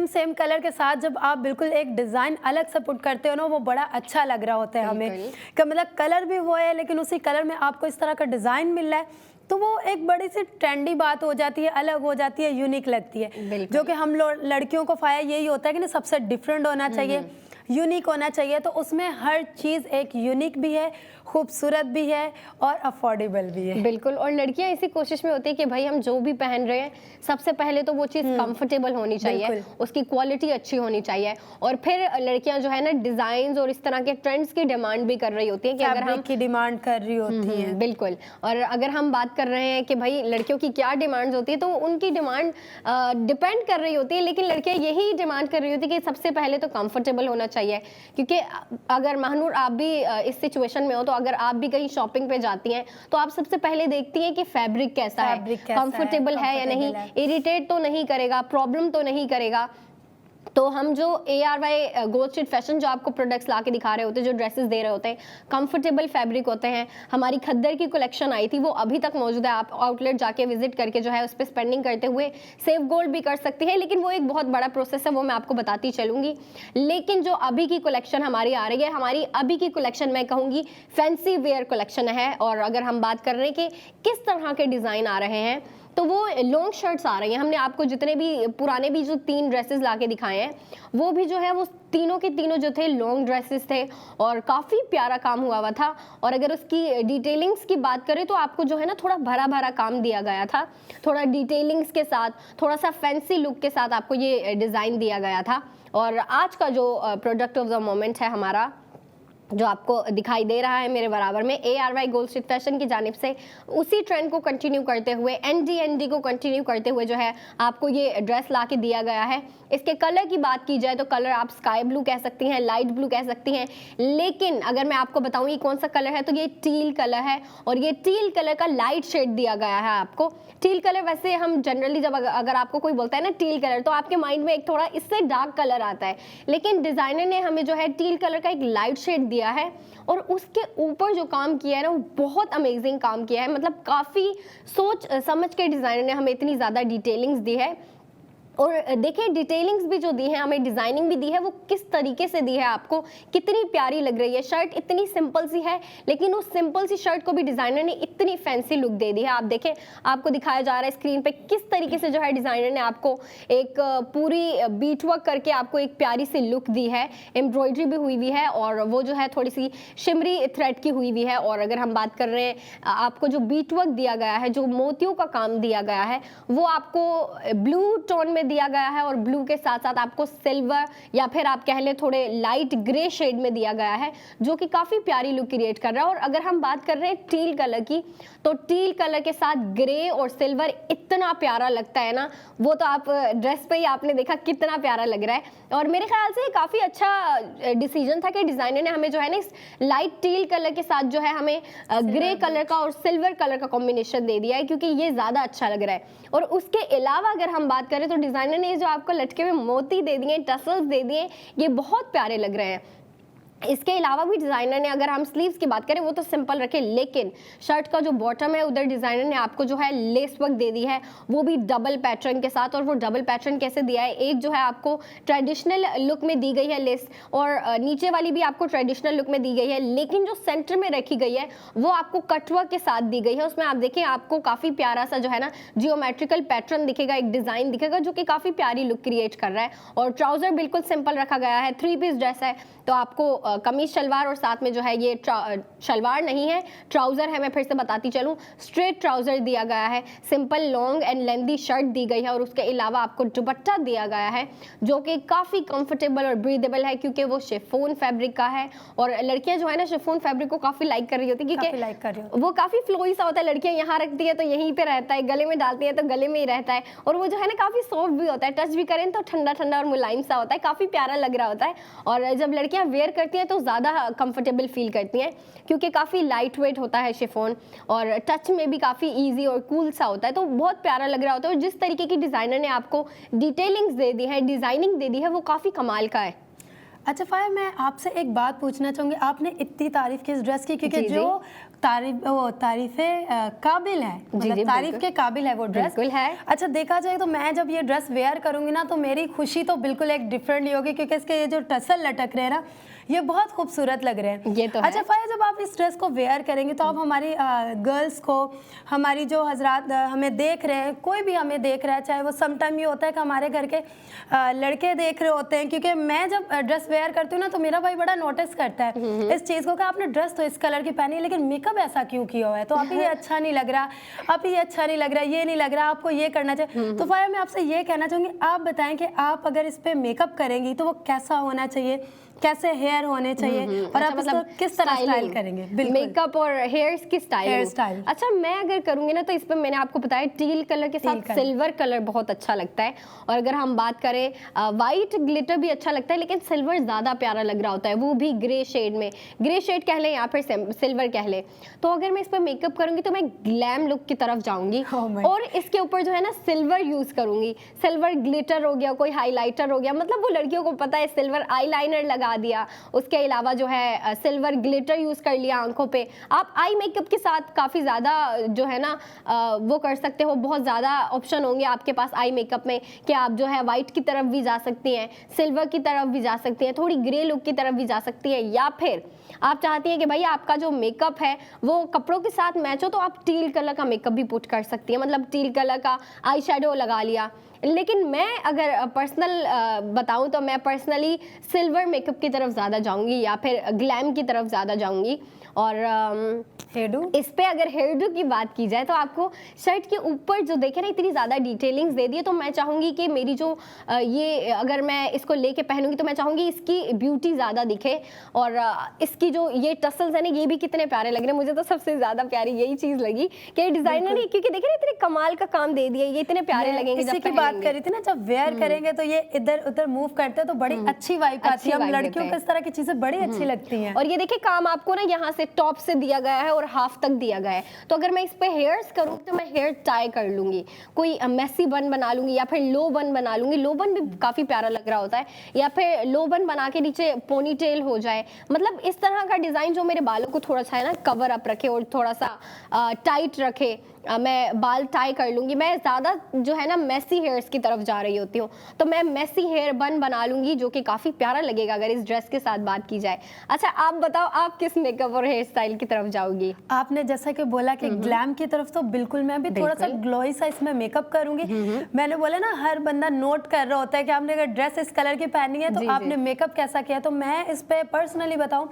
सेम कलर के साथ जब आप बिल्कुल एक डिज़ाइन अलग से पुट करते हो ना वो बड़ा अच्छा लग रहा होता है हमें, कि मतलब कलर भी वो है लेकिन उसी कलर में आपको इस तरह का डिज़ाइन मिल रहा है, तो वो एक बड़ी सी ट्रेंडी बात हो जाती है, अलग हो जाती है, यूनिक लगती है। जो कि हम लड़कियों को फायदा यही होता है कि ना सबसे डिफरेंट होना चाहिए, यूनिक होना चाहिए। तो उसमें हर चीज़ एक यूनिक भी है, खूबसूरत भी है और अफोर्डेबल भी है। बिल्कुल, और लड़कियां इसी कोशिश में होती है कि भाई हम जो भी पहन रहे हैं सबसे पहले तो वो चीज़ कंफर्टेबल होनी चाहिए, उसकी क्वालिटी अच्छी होनी चाहिए, और फिर लड़कियां जो है ना डिज़ाइन और इस तरह के ट्रेंड्स की डिमांड भी कर रही होती हैं कि अगर हम की डिमांड कर रही होती है। बिल्कुल, और अगर हम बात कर रहे हैं कि भाई लड़कियों की क्या डिमांड्स होती है तो उनकी डिमांड डिपेंड कर रही होती है, लेकिन लड़कियां यही डिमांड कर रही होती है कि सबसे पहले तो कंफर्टेबल होना चाहिए। क्योंकि अगर महानूर आप भी इस सिचुएशन में हो तो अगर आप भी कहीं शॉपिंग पे जाती हैं तो आप सबसे पहले देखती हैं कि फैब्रिक कैसा है, कंफर्टेबल है या नहीं, इरिटेट तो नहीं करेगा, प्रॉब्लम तो नहीं करेगा। तो हम जो ARY गोल्ड स्ट्रीट फैशन जो आपको प्रोडक्ट्स ला के दिखा रहे होते हैं, जो ड्रेसेस दे रहे होते हैं, कंफर्टेबल फैब्रिक होते हैं। हमारी खद्दर की कलेक्शन आई थी वो अभी तक मौजूद है, आप आउटलेट जाके विजिट करके जो है उस पर स्पेंडिंग करते हुए सेव गोल्ड भी कर सकती है, लेकिन वो एक बहुत बड़ा प्रोसेस है, वो मैं आपको बताती चलूँगी। लेकिन जो अभी की कलेक्शन हमारी आ रही है, हमारी अभी की कलेक्शन मैं कहूँगी फैंसी वेयर कलेक्शन है। और अगर हम बात कर रहे हैं कि किस तरह के डिज़ाइन आ रहे हैं तो वो लॉन्ग शर्ट्स आ रही हैं। हमने आपको जितने भी पुराने भी जो 3 ड्रेसेस लाके दिखाए हैं वो भी जो है वो तीनों के तीनों जो थे लॉन्ग ड्रेसेस थे और काफ़ी प्यारा काम हुआ था। और अगर उसकी डिटेलिंग्स की बात करें तो आपको जो है ना थोड़ा भरा भरा काम दिया गया था, थोड़ा डिटेलिंग्स के साथ, थोड़ा सा फैंसी लुक के साथ आपको ये डिज़ाइन दिया गया था। और आज का जो प्रोडक्ट ऑफ द मोमेंट है हमारा, जो आपको दिखाई दे रहा है मेरे बराबर में, ARY गोल्ड स्ट्रीट फैशन की जानिब से उसी ट्रेंड को कंटिन्यू करते हुए, ND को कंटिन्यू करते हुए जो है आपको ये ड्रेस ला के दिया गया है। इसके कलर की बात की जाए तो कलर आप स्काई ब्लू कह सकती हैं, लाइट ब्लू कह सकती हैं, लेकिन अगर मैं आपको बताऊं ये कौन सा कलर है तो ये टील कलर है, और ये टील कलर का लाइट शेड दिया गया है आपको। टील कलर वैसे हम जनरली जब अगर आपको कोई बोलता है ना टील कलर, तो आपके माइंड में एक थोड़ा इससे डार्क कलर आता है, लेकिन डिज़ाइनर ने हमें जो है टील कलर का एक लाइट शेड दिया है, और उसके ऊपर जो काम किया है ना वो बहुत अमेजिंग काम किया है। मतलब काफ़ी सोच समझ के डिज़ाइनर ने हमें इतनी ज़्यादा डिटेलिंग्स दी है, और देखिए डिटेलिंग्स भी जो दी है हमें, डिज़ाइनिंग भी दी है, वो किस तरीके से दी है आपको, कितनी प्यारी लग रही है। शर्ट इतनी सिंपल सी है, लेकिन उस सिंपल सी शर्ट को भी डिज़ाइनर ने इतनी फैंसी लुक दे दी है। आप देखें, आपको दिखाया जा रहा है स्क्रीन पे किस तरीके से जो है डिज़ाइनर ने आपको एक पूरी बीट वर्क करके आपको एक प्यारी सी लुक दी है। एम्ब्रॉयडरी भी हुई हुई है, और वो जो है थोड़ी सी शिमरी थ्रेड की हुई हुई है। और अगर हम बात कर रहे हैं, आपको जो बीट वर्क दिया गया है, जो मोतियों का काम दिया गया है, वो आपको ब्लू टोन में दिया गया है, और ब्लू के साथ साथ आपको सिल्वर या फिर आप कह लें थोड़े लाइट ग्रे शेड में दिया गया है, जो कि काफ़ी प्यारी लुक क्रिएट कर रहा है। और अगर हम बात कर रहे हैं टील कलर की, तो टील कलर के साथ ग्रे और सिल्वर इतना प्यारा लगता है ना, वो तो आप ड्रेस पे ही आपने देखा कितना प्यारा लग रहा है। और मेरे ख्याल से काफ़ी अच्छा डिसीजन था कि डिज़ाइनर ने हमें जो है ना इस लाइट टील कलर के साथ जो है हमें ग्रे कलर का और सिल्वर कलर का कॉम्बिनेशन दे दिया है, क्योंकि ये ज़्यादा अच्छा लग रहा है। और उसके अलावा अगर हम बात करें तो डिज़ाइनर ने जो आपको लटके में मोती दे दिए, टसल्स दे दिए, ये बहुत प्यारे लग रहे हैं। इसके अलावा भी डिज़ाइनर ने, अगर हम स्लीव्स की बात करें वो तो सिंपल रखे, लेकिन शर्ट का जो बॉटम है उधर डिज़ाइनर ने आपको जो है लेस वर्क दे दी है, वो भी डबल पैटर्न के साथ। और वो डबल पैटर्न कैसे दिया है, एक जो है आपको ट्रेडिशनल लुक में दी गई है लेस, और नीचे वाली भी आपको ट्रेडिशनल लुक में दी गई है, लेकिन जो सेंटर में रखी गई है वो आपको कटवर्क के साथ दी गई है। उसमें आप देखें आपको काफ़ी प्यारा सा जो है ना जियोमेट्रिकल पैटर्न दिखेगा, एक डिज़ाइन दिखेगा, जो कि काफ़ी प्यारी लुक क्रिएट कर रहा है। और ट्राउज़र बिल्कुल सिंपल रखा गया है, 3 पीस ड्रेस है, तो आपको कमीज शलवार और साथ में जो है ये शलवार नहीं है, ट्राउज़र है, मैं फिर से बताती चलूँ, स्ट्रेट ट्राउज़र दिया गया है, simple long and lengthy shirt दी गई है, और उसके अलावा आपको दुपट्टा दिया गया है जो कि काफ़ी कंफर्टेबल और ब्रीदेबल है, क्योंकि वो शिफॉन फैब्रिक का है। और लड़कियां जो है ना शिफॉन फैब्रिक को काफ़ी लाइक कर रही होती है, क्योंकि वो काफ़ी फ्लोई सा होता है। लड़कियां यहाँ रखती है तो यहीं पर रहता है, गले में डालती है तो गले में ही रहता है, और वो जो है ना काफ़ी सॉफ्ट भी होता है, टच भी करें तो ठंडा ठंडा और मुलायम सा होता है, काफ़ी प्यारा लग रहा होता है। और जब लड़कियाँ वेयर करती हैं तो ज़्यादा कंफर्टेबल फील करती हैं, क्योंकि काफ़ी लाइट वेट होता है शिफॉन, और टच में भी काफ़ी इजी और कूल सा होता है, तो बहुत प्यारा लग रहा होता है। और जिस तरीके की डिज़ाइनर ने आपको डिटेलिंग्स दे दी है, डिज़ाइनिंग दे दी है, वो काफ़ी कमाल का है। अच्छा फायर, मैं आपसे एक बात पूछना चाहूँगी, आपने इतनी तारीफ की इस ड्रेस की, क्योंकि जो तारीफ़े काबिल है, मतलब तारीफ के काबिल है वो ड्रेस है। अच्छा, देखा जाए तो मैं जब ये ड्रेस वेयर करूँगी ना तो मेरी खुशी तो बिल्कुल एक डिफरेंट ही होगी, क्योंकि इसके ये जो टसल लटक रहे हैं ना, ये बहुत खूबसूरत लग रहे हैं। ये तो अच्छा फायर, जब आप इस ड्रेस को वेयर करेंगे तो आप हमारी गर्ल्स को, हमारी जो हजरात हमें देख रहे हैं, कोई भी हमें देख रहा है, चाहे वो समटाइम ये होता है कि हमारे घर के लड़के देख रहे होते हैं, क्योंकि मैं जब ड्रेस वेयर करती हूँ ना तो मेरा भाई बड़ा नोटिस करता है इस चीज़ को कि आपने ड्रेस तो इस कलर की पहनी है, लेकिन मेकअप ऐसा क्यों किया हुआ है, तो आप ये अच्छा नहीं लग रहा, आप ये अच्छा नहीं लग रहा, ये नहीं लग रहा, आपको ये करना चाहिए। तो फायर, मैं आपसे ये कहना चाहूँगी, आप बताएं कि आप अगर इस पर मेकअप करेंगी तो वो कैसा होना चाहिए, कैसे हेयर होने चाहिए, और आप मतलब किस तरह स्टाइल करेंगे, मेकअप और हेयर्स की स्टाइल। अच्छा, मैं अगर करूंगी ना तो इस पर मैंने आपको बताया टील कलर के साथ सिल्वर कलर बहुत अच्छा लगता है। और अगर हम बात करें वाइट ग्लिटर भी अच्छा लगता है, लेकिन सिल्वर ज़्यादा प्यारा लग रहा होता है, वो भी ग्रे शेड में, ग्रे शेड कह लें या फिर सिल्वर कह लें। तो अगर मैं इस पर मेकअप करूंगी तो मैं ग्लैम लुक की तरफ जाऊंगी, और इसके ऊपर जो है ना सिल्वर यूज़ करूंगी, सिल्वर ग्लिटर हो गया, कोई हाईलाइटर हो गया, मतलब वो लड़कियों को पता है, सिल्वर आईलाइनर लगा दिया, उसके अलावा जो है सिल्वर ग्लिटर यूज कर लिया आंखों पे। आप आई मेकअप के साथ काफी ज्यादा जो है ना वो कर सकते हो, बहुत ज्यादा ऑप्शन होंगे आपके पास आई मेकअप में, कि आप जो है व्हाइट की तरफ भी जा सकती हैं, सिल्वर की तरफ भी जा सकती हैं, थोड़ी ग्रे लुक की तरफ भी जा सकती है, या फिर आप चाहती हैं कि भाई आपका जो मेकअप है वो कपड़ों के साथ मैच हो, तो आप टील कलर का मेकअप भी पुट कर सकती हैं, मतलब टील कलर का आई शेडो लगा लिया। लेकिन मैं अगर पर्सनल बताऊं तो मैं पर्सनली सिल्वर मेकअप की तरफ ज़्यादा जाऊंगी, या फिर ग्लैम की तरफ ज़्यादा जाऊंगी। और इस पे अगर हेयरडू की बात की जाए तो आपको शर्ट के ऊपर जो देखे ना इतनी ज़्यादा डिटेलिंग्स दे दी है, तो मैं चाहूँगी कि मेरी जो ये अगर मैं इसको लेके पहनूंगी तो मैं चाहूँगी इसकी ब्यूटी ज़्यादा दिखे। और इसकी जो ये टसल्स है ना ये भी कितने प्यारे लग रहे हैं। मुझे तो सबसे ज़्यादा प्यारी यही चीज़ लगी कि डिज़ाइनर ने, क्योंकि देखे ना इतने कमाल का काम दे दिया, ये इतने प्यारे लगेंगे। इसी की बात करी थी ना, जब वेयर करेंगे तो ये इधर उधर मूव करते हैं तो बड़ी अच्छी वाइब आती है। हम लड़कियों को इस तरह की चीज़ें बड़ी अच्छी लगती हैं। और ये देखिए काम आपको ना यहाँ से टॉप से दिया गया है और हाफ तक दिया गया है, तो अगर मैं इस पे हेयर्स करूँ तो मैं हेयर टाई कर लूंगी, कोई मेसी बन बना लूंगी या फिर लो बन बना लूंगी। लो बन भी काफी प्यारा लग रहा होता है, या फिर लो बन बना के नीचे पोनी टेल हो जाए। मतलब इस तरह का डिजाइन जो मेरे बालों को थोड़ा सा है ना कवर अप रखे और थोड़ा सा टाइट रखे। मैं बाल टाई कर लूंगी। मैं ज़्यादा जो है ना मेसी हेयर्स की तरफ जा रही होती हूँ, तो मैं मेसी हेयर बन बना लूंगी जो कि काफ़ी प्यारा लगेगा अगर इस ड्रेस के साथ बात की जाए। अच्छा आप बताओ, आप किस मेकअप और हेयर स्टाइल की तरफ जाओगी? आपने जैसा कि बोला कि ग्लैम की तरफ, तो बिल्कुल मैं भी थोड़ा सा ग्लोई सा इसमें मेकअप करूंगी। मैंने बोला ना हर बंदा नोट कर रहा होता है कि आपने अगर ड्रेस इस कलर की पहनी है तो आपने मेकअप कैसा किया। तो मैं इस पे पर्सनली बताऊं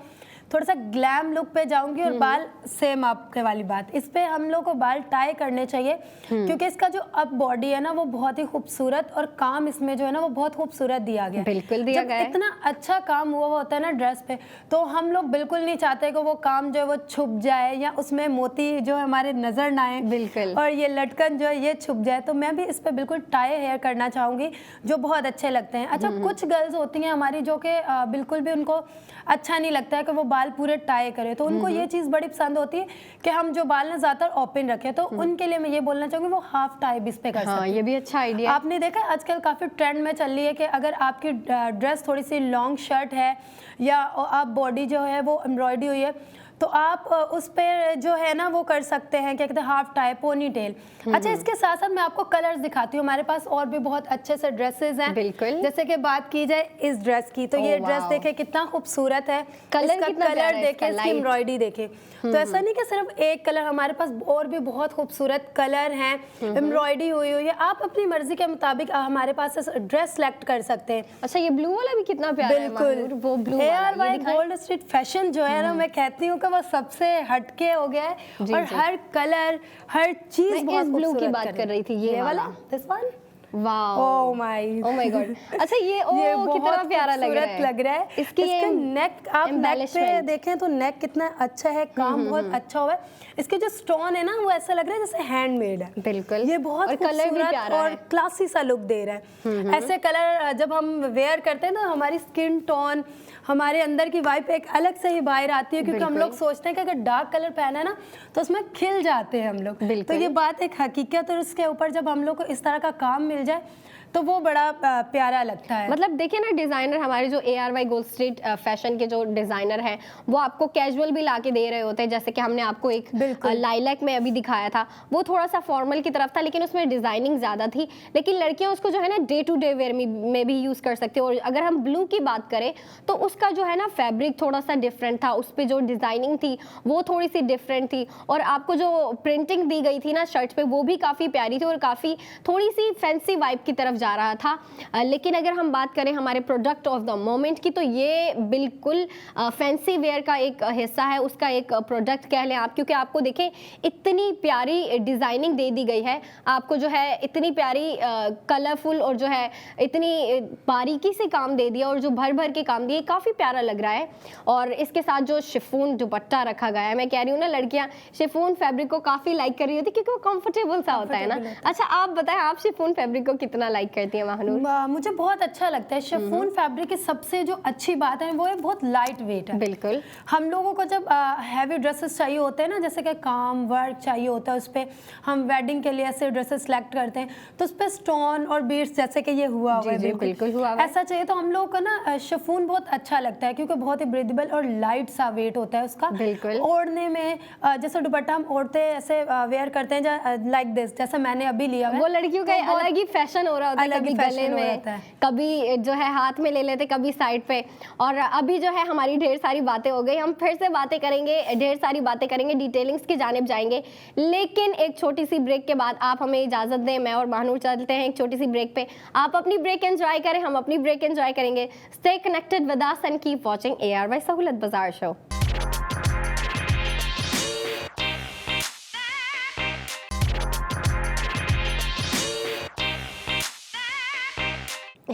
थोड़ा सा ग्लैम लुक पे जाऊंगी। और बाल सेम आपके वाली बात, इस पे हम लोग को बाल टाई करने चाहिए क्योंकि इसका जो अप बॉडी है ना वो बहुत ही खूबसूरत और काम इसमें जो है ना वो बहुत खूबसूरत दिया गया। बिल्कुल दिया गया है। इतना अच्छा काम हुआ होता है ना ड्रेस पे, तो हम लोग बिल्कुल नहीं चाहते कि वो काम जो है वो छुप जाए या उसमें मोती जो है हमारे नजर ना आए, बिल्कुल, और ये लटकन जो है ये छुप जाए। तो मैं भी इस पे बिल्कुल टाई हेयर करना चाहूंगी जो बहुत अच्छे लगते हैं। अच्छा कुछ गर्ल्स होती हैं हमारी जो कि बिल्कुल भी उनको अच्छा नहीं लगता है कि वो बाल पूरे टाई करें, तो उनको ये चीज़ बड़ी पसंद होती है कि हम जो बाल ना ज़्यादातर ओपन रखें। तो उनके लिए मैं ये बोलना चाहूँगी वो हाफ टाई भी इस पे कर सकते हैं। ये भी अच्छा आइडिया। आपने देखा आजकल काफ़ी ट्रेंड में चल रही है कि अगर आपकी ड्रेस थोड़ी सी लॉन्ग शर्ट है या आप बॉडी जो है वो एम्ब्रॉयडरी हुई है तो आप उस पे जो है ना वो कर सकते हैं, क्या कहते हैं, हाफ टाई पोनी टेल। अच्छा इसके साथ साथ मैं आपको कलर्स दिखाती हूँ। हमारे पास और भी बहुत अच्छे से ड्रेसेस हैं। बिल्कुल। जैसे कि बात की जाए इस ड्रेस की, तो ये ड्रेस देखे कितना खूबसूरत है। कलर देखे, इसकी एम्ब्रॉयडरी देखे, तो ऐसा नहीं कि सिर्फ एक कलर, हमारे पास और भी बहुत खूबसूरत कलर हैं, एम्ब्रॉयडरी हुई हुई है। आप अपनी मर्जी के मुताबिक हमारे पास ड्रेस सेलेक्ट कर सकते हैं। अच्छा ये ब्लू वाला भी कितना प्यारा है। बिल्कुल वो blue ARY gold street fashion जो है ना, मैं कहती हूँ कि वो सबसे हटके हो गया है और हर कलर हर चीज बहुत ब्लू की बात कर रही थी। ये वाला this one, wow, oh my God. अच्छा ये कितना प्यारा लग रहा है। इसकी नेक, आप नेक पे देखें तो नेक कितना अच्छा है, काम बहुत अच्छा हुआ है। इसके जो स्टोन है ना वो ऐसा लग रहा है जैसे हैंडमेड है। बिल्कुल, ये बहुत खूबसूरत और क्लासी सा लुक दे रहा है। ऐसे कलर जब हम वेयर करते हैं ना हमारी स्किन टोन, हमारे अंदर की वाइब एक अलग से ही बाहर आती है, क्योंकि हम लोग सोचते हैं कि अगर डार्क कलर पहना है ना तो उसमें खिल जाते हैं हम लोग। तो ये बात एक हकीकत है, उसके ऊपर जब हम लोग को इस तरह का काम मिल जाए तो वो बड़ा प्यारा लगता है। मतलब देखिए ना डिजाइनर हमारे जो ARY गोल्ड स्ट्रीट फैशन के जो डिजाइनर हैं वो आपको कैजुअल भी लाके दे रहे होते हैं। जैसे कि हमने आपको एक लाइलैक में अभी दिखाया था, वो थोड़ा सा फॉर्मल की तरफ था लेकिन उसमें डिजाइनिंग ज्यादा थी, लेकिन लड़कियां उसको जो है ना डे टू डे वेयर में भी यूज कर सकते हो। और अगर हम ब्लू की बात करें तो उसका जो है ना फैब्रिक थोड़ा सा डिफरेंट था, उस पर जो डिजाइनिंग थी वो थोड़ी सी डिफरेंट थी, और आपको जो प्रिंटिंग दी गई थी ना शर्ट पे वो भी काफी प्यारी थी और काफी थोड़ी सी फैंसी वाइब की तरफ जा रहा था। लेकिन अगर हम बात करें हमारे प्रोडक्ट ऑफ द मोमेंट की, तो ये बिल्कुल फैंसी वेयर का एक हिस्सा है, उसका एक प्रोडक्ट कह लें आप, क्योंकि आपको देखें इतनी प्यारी डिजाइनिंग दे दी गई है, आपको जो है इतनी प्यारी कलरफुल और जो है इतनी बारीकी से काम दे दिया और जो भर भर के काम दिए, काफ़ी प्यारा लग रहा है। और इसके साथ जो शिफॉन दुपट्टा रखा गया है, मैं कह रही हूँ ना लड़कियाँ शिफॉन फैब्रिक को काफ़ी लाइक कर रही होती क्योंकि वो कंफर्टेबल सा होता है ना। अच्छा आप बताएं आप शिफॉन फैब्रिक को कितना लाइक करती हैं महानूर? मुझे बहुत अच्छा लगता है शिफॉन फैब्रिक की सबसे जो अच्छी बात है वो है बहुत लाइट वेट है। बिल्कुल, हम लोगों को जब हैवी ड्रेसेस चाहिए होते हैं ना, जैसे कि काम वर्क चाहिए होता है, उस पर हम वेडिंग के लिए ऐसे ड्रेसेस सेलेक्ट करते हैं तो उस पर स्टोन और बीड्स जैसे कि ये हुआ हुआ है, बिल्कुल हुआ हुआ ऐसा चाहिए। तो हम लोगों को ना शिफॉन बहुत अच्छा लगता है क्योंकि बहुत ही ब्रीदेबल और लाइट सा वेट होता है उसका। बिल्कुल, ओढ़ने में जैसे दुपट्टा हम ओढ़ते ऐसे वेयर करते हैं लाइक दिस, जैसे मैंने अभी लिया है, वो लड़कियों का अलग ही फैशन हो रहा होता है, कभी गले में, कभी जो है हाथ में ले लेते, कभी साइड पे। और अभी जो है हमारी ढेर सारी बातें हो गई, हम फिर से बातें करेंगे, ढेर सारी बातें करेंगे, डिटेलिंग्स की जानिब जाएंगे, लेकिन एक छोटी सी ब्रेक के बाद आप हमें इजाजत दें, मैं और महानूर चलते हैं एक छोटी सी ब्रेक पे। आप अपनी ब्रेक एंजॉय करें, हम अपनी ब्रेक एंजॉय करेंगे। Stay connected with us and keep watching ARY सहूलत बाजार show.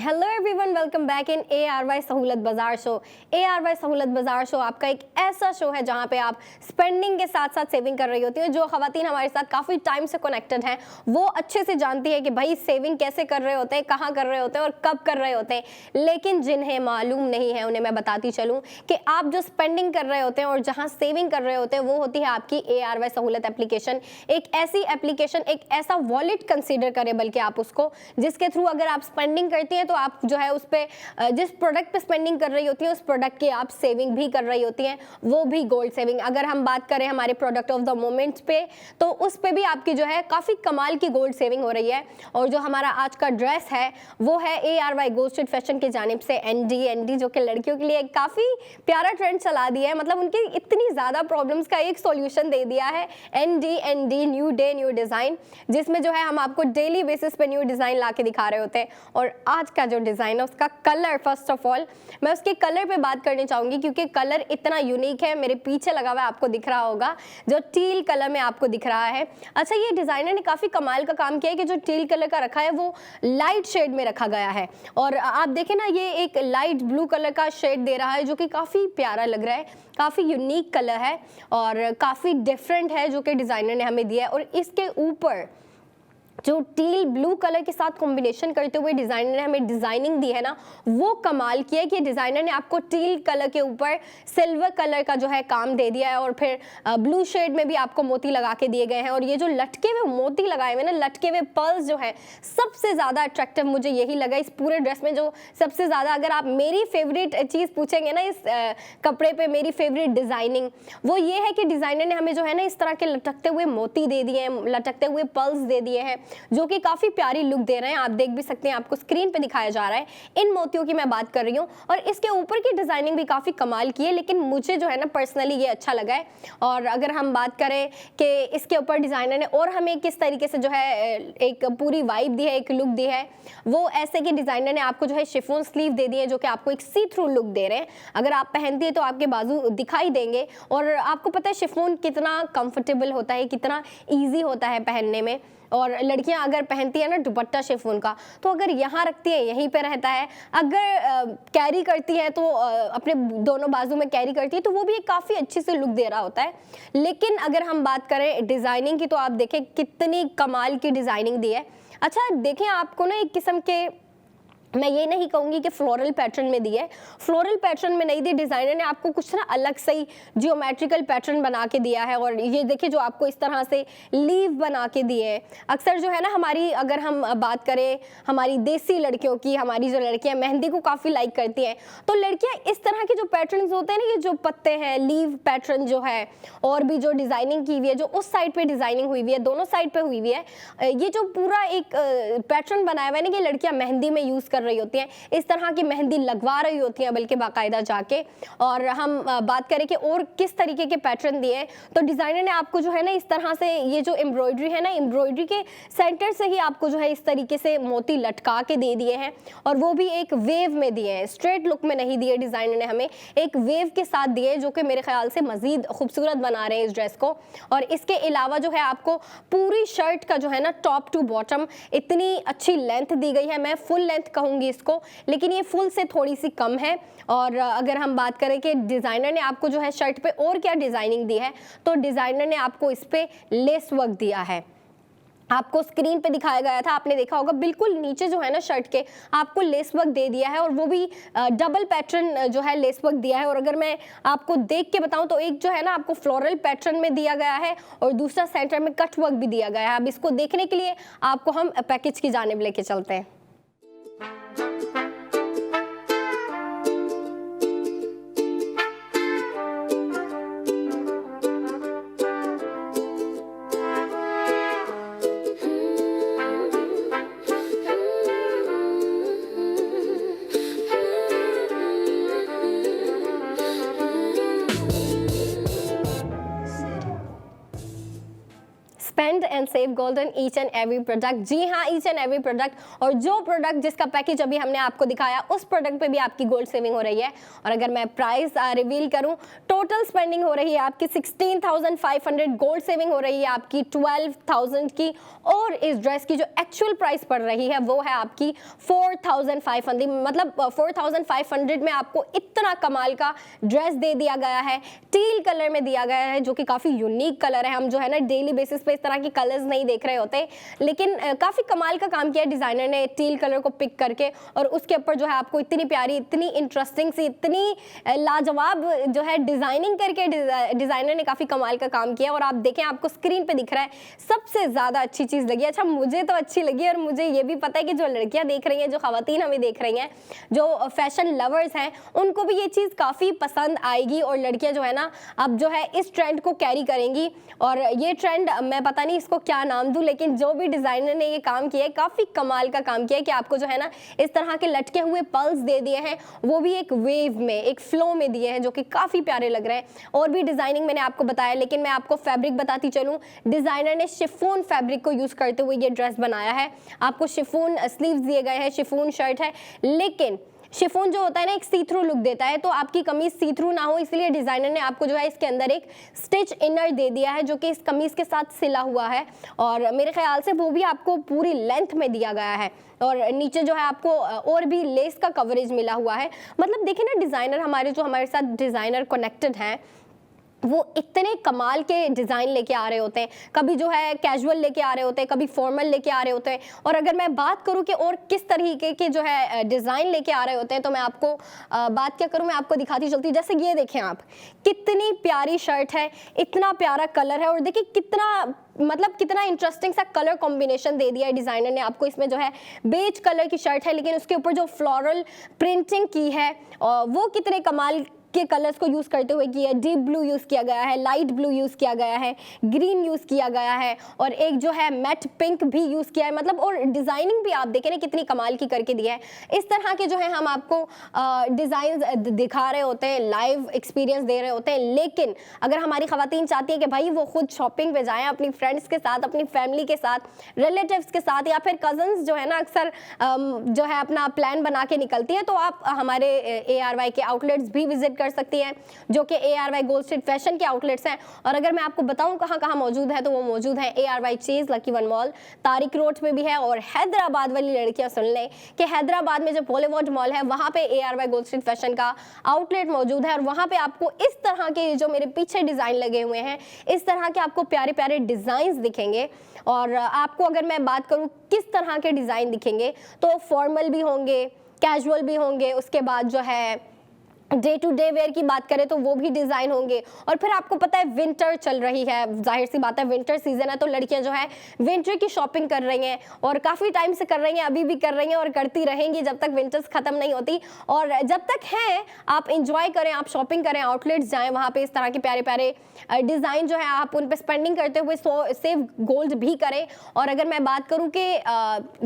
Hello everyone, welcome back in ARY सहूलत बाजार शो। ARY सहूलत बाजार शो आपका एक ऐसा शो है जहां पे आप स्पेंडिंग के साथ साथ सेविंग कर रही होती है। जो खवातीन हमारे साथ काफ़ी टाइम से कनेक्टेड हैं वो अच्छे से जानती है कि भाई सेविंग कैसे कर रहे होते हैं, कहाँ कर रहे होते हैं और कब कर रहे होते हैं। लेकिन जिन्हें मालूम नहीं है उन्हें मैं बताती चलूँ कि आप जो स्पेंडिंग कर रहे होते हैं और जहाँ सेविंग कर रहे होते हैं वो होती है आपकी ARY सहूलत एप्लीकेशन। एक ऐसी एप्लीकेशन, एक ऐसा वॉलेट कंसिडर करें बल्कि आप उसको, जिसके थ्रू अगर आप स्पेंडिंग करती हैं तो आप जो है उस पे जिस प्रोडक्ट पे स्पेंडिंग कर रही होती है उस प्रोडक्ट की आप सेविंग भी कर रही होती हैं, वो भी गोल्ड सेविंग। अगर हम बात करें हमारे प्रोडक्ट ऑफ द मोमेंट्स पे तो उस पे भी आपकी जो है काफ़ी कमाल की गोल्ड सेविंग हो रही है। और जो हमारा आज का ड्रेस है वो है ARY गोल्ड स्ट्रीट फैशन की जानिब से ND जो कि लड़कियों के लिए काफ़ी प्यारा ट्रेंड चला दिया है। मतलब उनकी इतनी ज़्यादा प्रॉब्लम्स का एक सॉल्यूशन दे दिया है ND new day new design, जिसमें जो है हम आपको डेली बेसिस पे न्यू डिज़ाइन ला के दिखा रहे होते हैं। और आज का जो डिज़ाइन है उसका कलर, फर्स्ट ऑफ ऑल मैं उसके कलर पे बात करनी चाहूँगी क्योंकि कलर इतना यूनिक है। मेरे पीछे लगा हुआ है, आपको दिख रहा होगा, जो टील कलर में आपको दिख रहा है। अच्छा, ये डिज़ाइनर ने काफ़ी कमाल का काम किया है कि जो टील कलर का रखा है वो लाइट शेड में रखा गया है। और आप देखें ना, ये एक लाइट ब्लू कलर का शेड दे रहा है जो कि काफ़ी प्यारा लग रहा है, काफ़ी यूनिक कलर है और काफ़ी डिफरेंट है जो कि डिज़ाइनर ने हमें दिया है। और इसके ऊपर जो टील ब्लू कलर के साथ कॉम्बिनेशन करते हुए डिज़ाइनर ने हमें डिज़ाइनिंग दी है ना, वो कमाल की है कि डिज़ाइनर ने आपको टील कलर के ऊपर सिल्वर कलर का जो है काम दे दिया है और फिर ब्लू शेड में भी आपको मोती लगा के दिए गए हैं। और ये जो लटके हुए मोती लगाए हुए ना, लटके हुए पर्ल्स जो है, सबसे ज़्यादा अट्रैक्टिव मुझे यही लगा इस पूरे ड्रेस में। जो सबसे ज़्यादा, अगर आप मेरी फेवरेट चीज़ पूछेंगे ना इस कपड़े पर, मेरी फेवरेट डिज़ाइनिंग वो ये है कि डिज़ाइनर ने हमें जो है ना इस तरह के लटकते हुए मोती दे दिए हैं, लटकते हुए पर्ल्स दे दिए हैं जो कि काफ़ी प्यारी लुक दे रहे हैं। आप देख भी सकते हैं, आपको स्क्रीन पे दिखाया जा रहा है। इन मोतियों की मैं बात कर रही हूँ और इसके ऊपर की डिज़ाइनिंग भी काफ़ी कमाल की है, लेकिन मुझे जो है ना पर्सनली ये अच्छा लगा है। और अगर हम बात करें कि इसके ऊपर डिज़ाइनर ने और हमें किस तरीके से जो है एक पूरी वाइब दी है, एक लुक दी है, वो ऐसे कि डिज़ाइनर ने आपको जो है शिफॉन स्लीव दे दिए जो कि आपको एक सी थ्रू लुक दे रहे हैं। अगर आप पहनती है तो आपके बाजू दिखाई देंगे और आपको पता है शिफॉन कितना कंफर्टेबल होता है, कितना ईजी होता है पहनने में। और लड़कियां अगर पहनती है ना दुपट्टा शिफॉन का, तो अगर यहाँ रखती है यहीं पे रहता है, अगर कैरी करती है तो अपने दोनों बाजू में कैरी करती है तो वो भी एक काफ़ी अच्छी सी लुक दे रहा होता है। लेकिन अगर हम बात करें डिज़ाइनिंग की तो आप देखें कितनी कमाल की डिज़ाइनिंग दी है। अच्छा देखें, आपको ना एक किस्म के, मैं ये नहीं कहूँगी कि फ्लोरल पैटर्न में दी है, फ्लोरल पैटर्न में नहीं दी, डिज़ाइनर ने आपको कुछ ना अलग से ही जियोमेट्रिकल पैटर्न बना के दिया है। और ये देखिए जो आपको इस तरह से लीव बना के दिए हैं। अक्सर जो है ना हमारी, अगर हम बात करें हमारी देसी लड़कियों की, हमारी जो लड़कियां मेहंदी को काफ़ी लाइक करती हैं, तो लड़कियां इस तरह के जो पैटर्न होते हैं ना, ये जो पत्ते हैं, लीव पैटर्न जो है, और भी जो डिज़ाइनिंग की हुई है, जो उस साइड पर डिज़ाइनिंग हुई हुई है, दोनों साइड पर हुई हुई है, ये जो पूरा एक पैटर्न बनाया हुआ है ना, कि लड़कियाँ मेहंदी में यूज़ रही होती हैं, इस तरह की मेहंदी लगवा रही होती हैं बल्कि बाकायदा जाके। और हम बात करें कि और किस तरीके के पैटर्न दिए, तो डिज़ाइनर ने आपको जो है ना इस तरह से, ये जो एम्ब्रॉयडरी है ना, एम्ब्रॉयडरी के सेंटर से ही आपको जो है इस तरीके से मोती लटका के दे दिए हैं और वो भी एक वेव में दिए हैं, स्ट्रेट लुक में नहीं दिए। डिज़ाइनर ने हमें एक वेव के साथ दिए जो कि मेरे ख्याल से मज़ीद खूबसूरत बना रहे हैं इस ड्रेस को। और इसके अलावा जो है आपको पूरी शर्ट का जो है ना टॉप टू बॉटम इतनी अच्छी लेंथ दी गई है, मैं फुल लेंथ कहूँगी इसको, लेकिन ये फुल से थोड़ी सी कम है। और अगर हम बात करें कि डिज़ाइनर ने आपको जो है शर्ट पे और क्या डिज़ाइनिंग दी है, तो डिज़ाइनर ने आपको इस पे लेस वर्क दिया है, आपको स्क्रीन पे दिखाया गया था, आपने देखा होगा, बिल्कुल नीचे जो है ना शर्ट के आपको लेस वर्क दे दिया है और वो भी डबल पैटर्न जो है लेस वर्क दिया है। और अगर मैं आपको देख के बताऊं तो एक जो है ना आपको फ्लोरल पैटर्न में दिया गया है और दूसरा सेंटर में कट वर्क भी दिया गया है। अब इसको देखने के लिए आपको हम पैकेज की जानिब लेके चलते हैं। Spend and save gold on each and every product। जी हाँ, each and every product, और जो प्रोडक्ट जिसका पैकेज अभी हमने आपको दिखाया उस प्रोडक्ट पे भी आपकी गोल्ड सेविंग हो रही है। और अगर मैं प्राइस रिवील करूं, टोटल स्पेंडिंग हो रही है आपकी 16,500, गोल्ड सेविंग हो रही है आपकी 12,000 की, और इस ड्रेस की जो एक्चुअल प्राइस पड़ रही है वो है आपकी 4,500। मतलब 4,500 में आपको इतना कमाल का ड्रेस दे दिया गया है, टील कलर में दिया गया है, जो कि काफ़ी यूनिक कलर है। हम जो है ना डेली बेसिस पे इस तरह के कलर्स नहीं देख रहे होते, लेकिन काफ़ी कमाल का काम किया डिज़ाइनर ने टील कलर को पिक करके, और उसके ऊपर जो है आपको इतनी प्यारी, इतनी इंटरेस्टिंग सी, इतनी लाजवाब जो है डिज़ाइनिंग करके डिज़ाइनर ने काफ़ी कमाल का काम किया। और आप देखें, आपको स्क्रीन पे दिख रहा है, सबसे ज़्यादा अच्छी चीज़ लगी, अच्छा मुझे तो अच्छी लगी, और मुझे ये भी पता है कि जो लड़कियाँ देख रही हैं, जो ख़वातीन हमें देख रही हैं, जो फैशन लवर्स हैं, उनको भी ये चीज़ काफ़ी पसंद आएगी, और लड़कियाँ जो है ना अब जो है इस ट्रेंड को कैरी करेंगी। और ये ट्रेंड मैं पता नहीं इसको क्या नाम दूं, लेकिन जो भी डिज़ाइनर ने ये काम किया है, काफ़ी कमाल का काम किया है कि आपको जो है ना इस तरह के लटके हुए पल्स दे दिए हैं, वो भी एक वेव में, एक फ्लो में दिए हैं, जो कि काफ़ी प्यारे लग रहे हैं। और भी डिज़ाइनिंग मैंने आपको बताया, लेकिन मैं आपको फैब्रिक बताती चलूँ, डिज़ाइनर ने शिफॉन फैब्रिक को यूज़ करते हुए ये ड्रेस बनाया है। आपको शिफॉन स्लीव्स दिए गए हैं, शिफॉन शर्ट है, लेकिन शिफॉन जो होता है ना एक सी थ्रू लुक देता है, तो आपकी कमीज सी थ्रू ना हो, इसलिए डिज़ाइनर ने आपको जो है इसके अंदर एक स्टिच इनर दे दिया है, जो कि इस कमीज के साथ सिला हुआ है, और मेरे ख्याल से वो भी आपको पूरी लेंथ में दिया गया है। और नीचे जो है आपको और भी लेस का कवरेज मिला हुआ है। मतलब देखिए ना, डिज़ाइनर हमारे साथ डिज़ाइनर कनेक्टेड हैं, वो इतने कमाल के डिज़ाइन लेके आ रहे होते हैं, कभी जो है कैजुअल लेके आ रहे होते हैं, कभी फॉर्मल लेके आ रहे होते हैं। और अगर मैं बात करूं कि और किस तरीके के जो है डिज़ाइन लेके आ रहे होते हैं, तो मैं आपको बात क्या करूं, मैं आपको दिखाती चलती। जैसे ये देखें आप, कितनी प्यारी शर्ट है, इतना प्यारा कलर है, और देखिए कितना इंटरेस्टिंग सा कलर कॉम्बिनेशन दे दिया है डिज़ाइनर ने आपको। इसमें जो है बेज कलर की शर्ट है, लेकिन उसके ऊपर जो फ्लोरल प्रिंटिंग की है वो कितने कमाल के कलर्स को यूज़ करते हुए की है। डीप ब्लू यूज़ किया गया है, लाइट ब्लू यूज़ किया गया है, ग्रीन यूज़ किया गया है, और एक जो है मैट पिंक भी यूज़ किया है। मतलब और डिज़ाइनिंग भी आप देखें ना कितनी कमाल की करके दिया है। इस तरह के जो है हम आपको डिज़ाइन दिखा रहे होते हैं, लाइव एक्सपीरियंस दे रहे होते हैं, लेकिन अगर हमारी ख़वातीन चाहती है कि भाई वो खुद शॉपिंग पे जाएँ अपनी फ्रेंड्स के साथ, अपनी फैमिली के साथ, रिलेटिव्स के साथ, या फिर कज़न्स जो है ना अक्सर जो है अपना प्लान बना के निकलती है, तो आप हमारे ARY के आउटलेट्स भी विजिट कर सकती हैं, जो कि ARY गोल्ड स्ट्रीट फैशन के आउटलेट्स हैं। और अगर मैं आपको बताऊं कहां मौजूद है, तो वो मौजूद है ARY chase lucky one mall, Tariq road में भी है। और हैदराबाद वाली लड़कियां सुन लें कि हैदराबाद में जो बॉलीवुड मॉल है, वहां पे ARY गोल्ड स्ट्रीट फैशन का आउटलेट मौजूद है, और वहां पे आपको इस तरह के जो मेरे पीछे डिज़ाइन लगे हुए हैं, इस तरह के आपको प्यारे प्यारे डिज़ाइंस दिखेंगे। और आपको अगर मैं बात करूं किस तरह के डिज़ाइन दिखेंगे, तो फॉर्मल भी होंगे, कैजुअल भी होंगे, उसके बाद जो है डे टू डे वेयर की बात करें तो वो भी डिज़ाइन होंगे। और फिर आपको पता है विंटर चल रही है, जाहिर सी बात है विंटर सीजन है, तो लड़कियां जो है विंटर की शॉपिंग कर रही हैं, और काफ़ी टाइम से कर रही हैं, अभी भी कर रही हैं, और करती रहेंगी जब तक विंटर्स ख़त्म नहीं होती। और जब तक है आप इंजॉय करें, आप शॉपिंग करें, आउटलेट्स जाएँ, वहाँ पर इस तरह के प्यारे प्यारे डिज़ाइन जो है आप उन पर स्पेंडिंग करते हुए सेव गोल्ड भी करें। और अगर मैं बात करूँ कि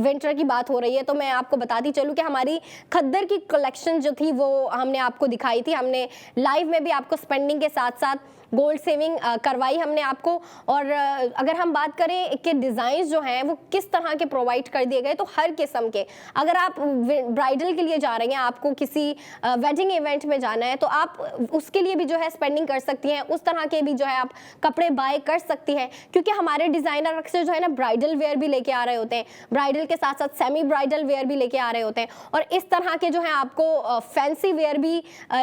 विंटर की बात हो रही है, तो मैं आपको बताती चलूँ कि हमारी खद्दर की कलेक्शन जो थी वो हमने आपको दिखाई थी, हमने लाइव में भी आपको स्पेंडिंग के साथ साथ गोल्ड सेविंग करवाई हमने आपको। और अगर हम बात करें कि डिज़ाइन जो हैं वो किस तरह के प्रोवाइड कर दिए गए, तो हर किस्म के, अगर आप ब्राइडल के लिए जा रही हैं, आपको किसी वेडिंग इवेंट में जाना है, तो आप उसके लिए भी जो है स्पेंडिंग कर सकती हैं, उस तरह के भी जो है आप कपड़े बाय कर सकती हैं, क्योंकि हमारे डिज़ाइनर अक्सर जो है ना ब्राइडल वेयर भी लेके आ रहे होते हैं, ब्राइडल के साथ साथ सेमी ब्राइडल वेयर भी लेके आ रहे होते हैं, और इस तरह के जो है आपको फैंसी वेयर भी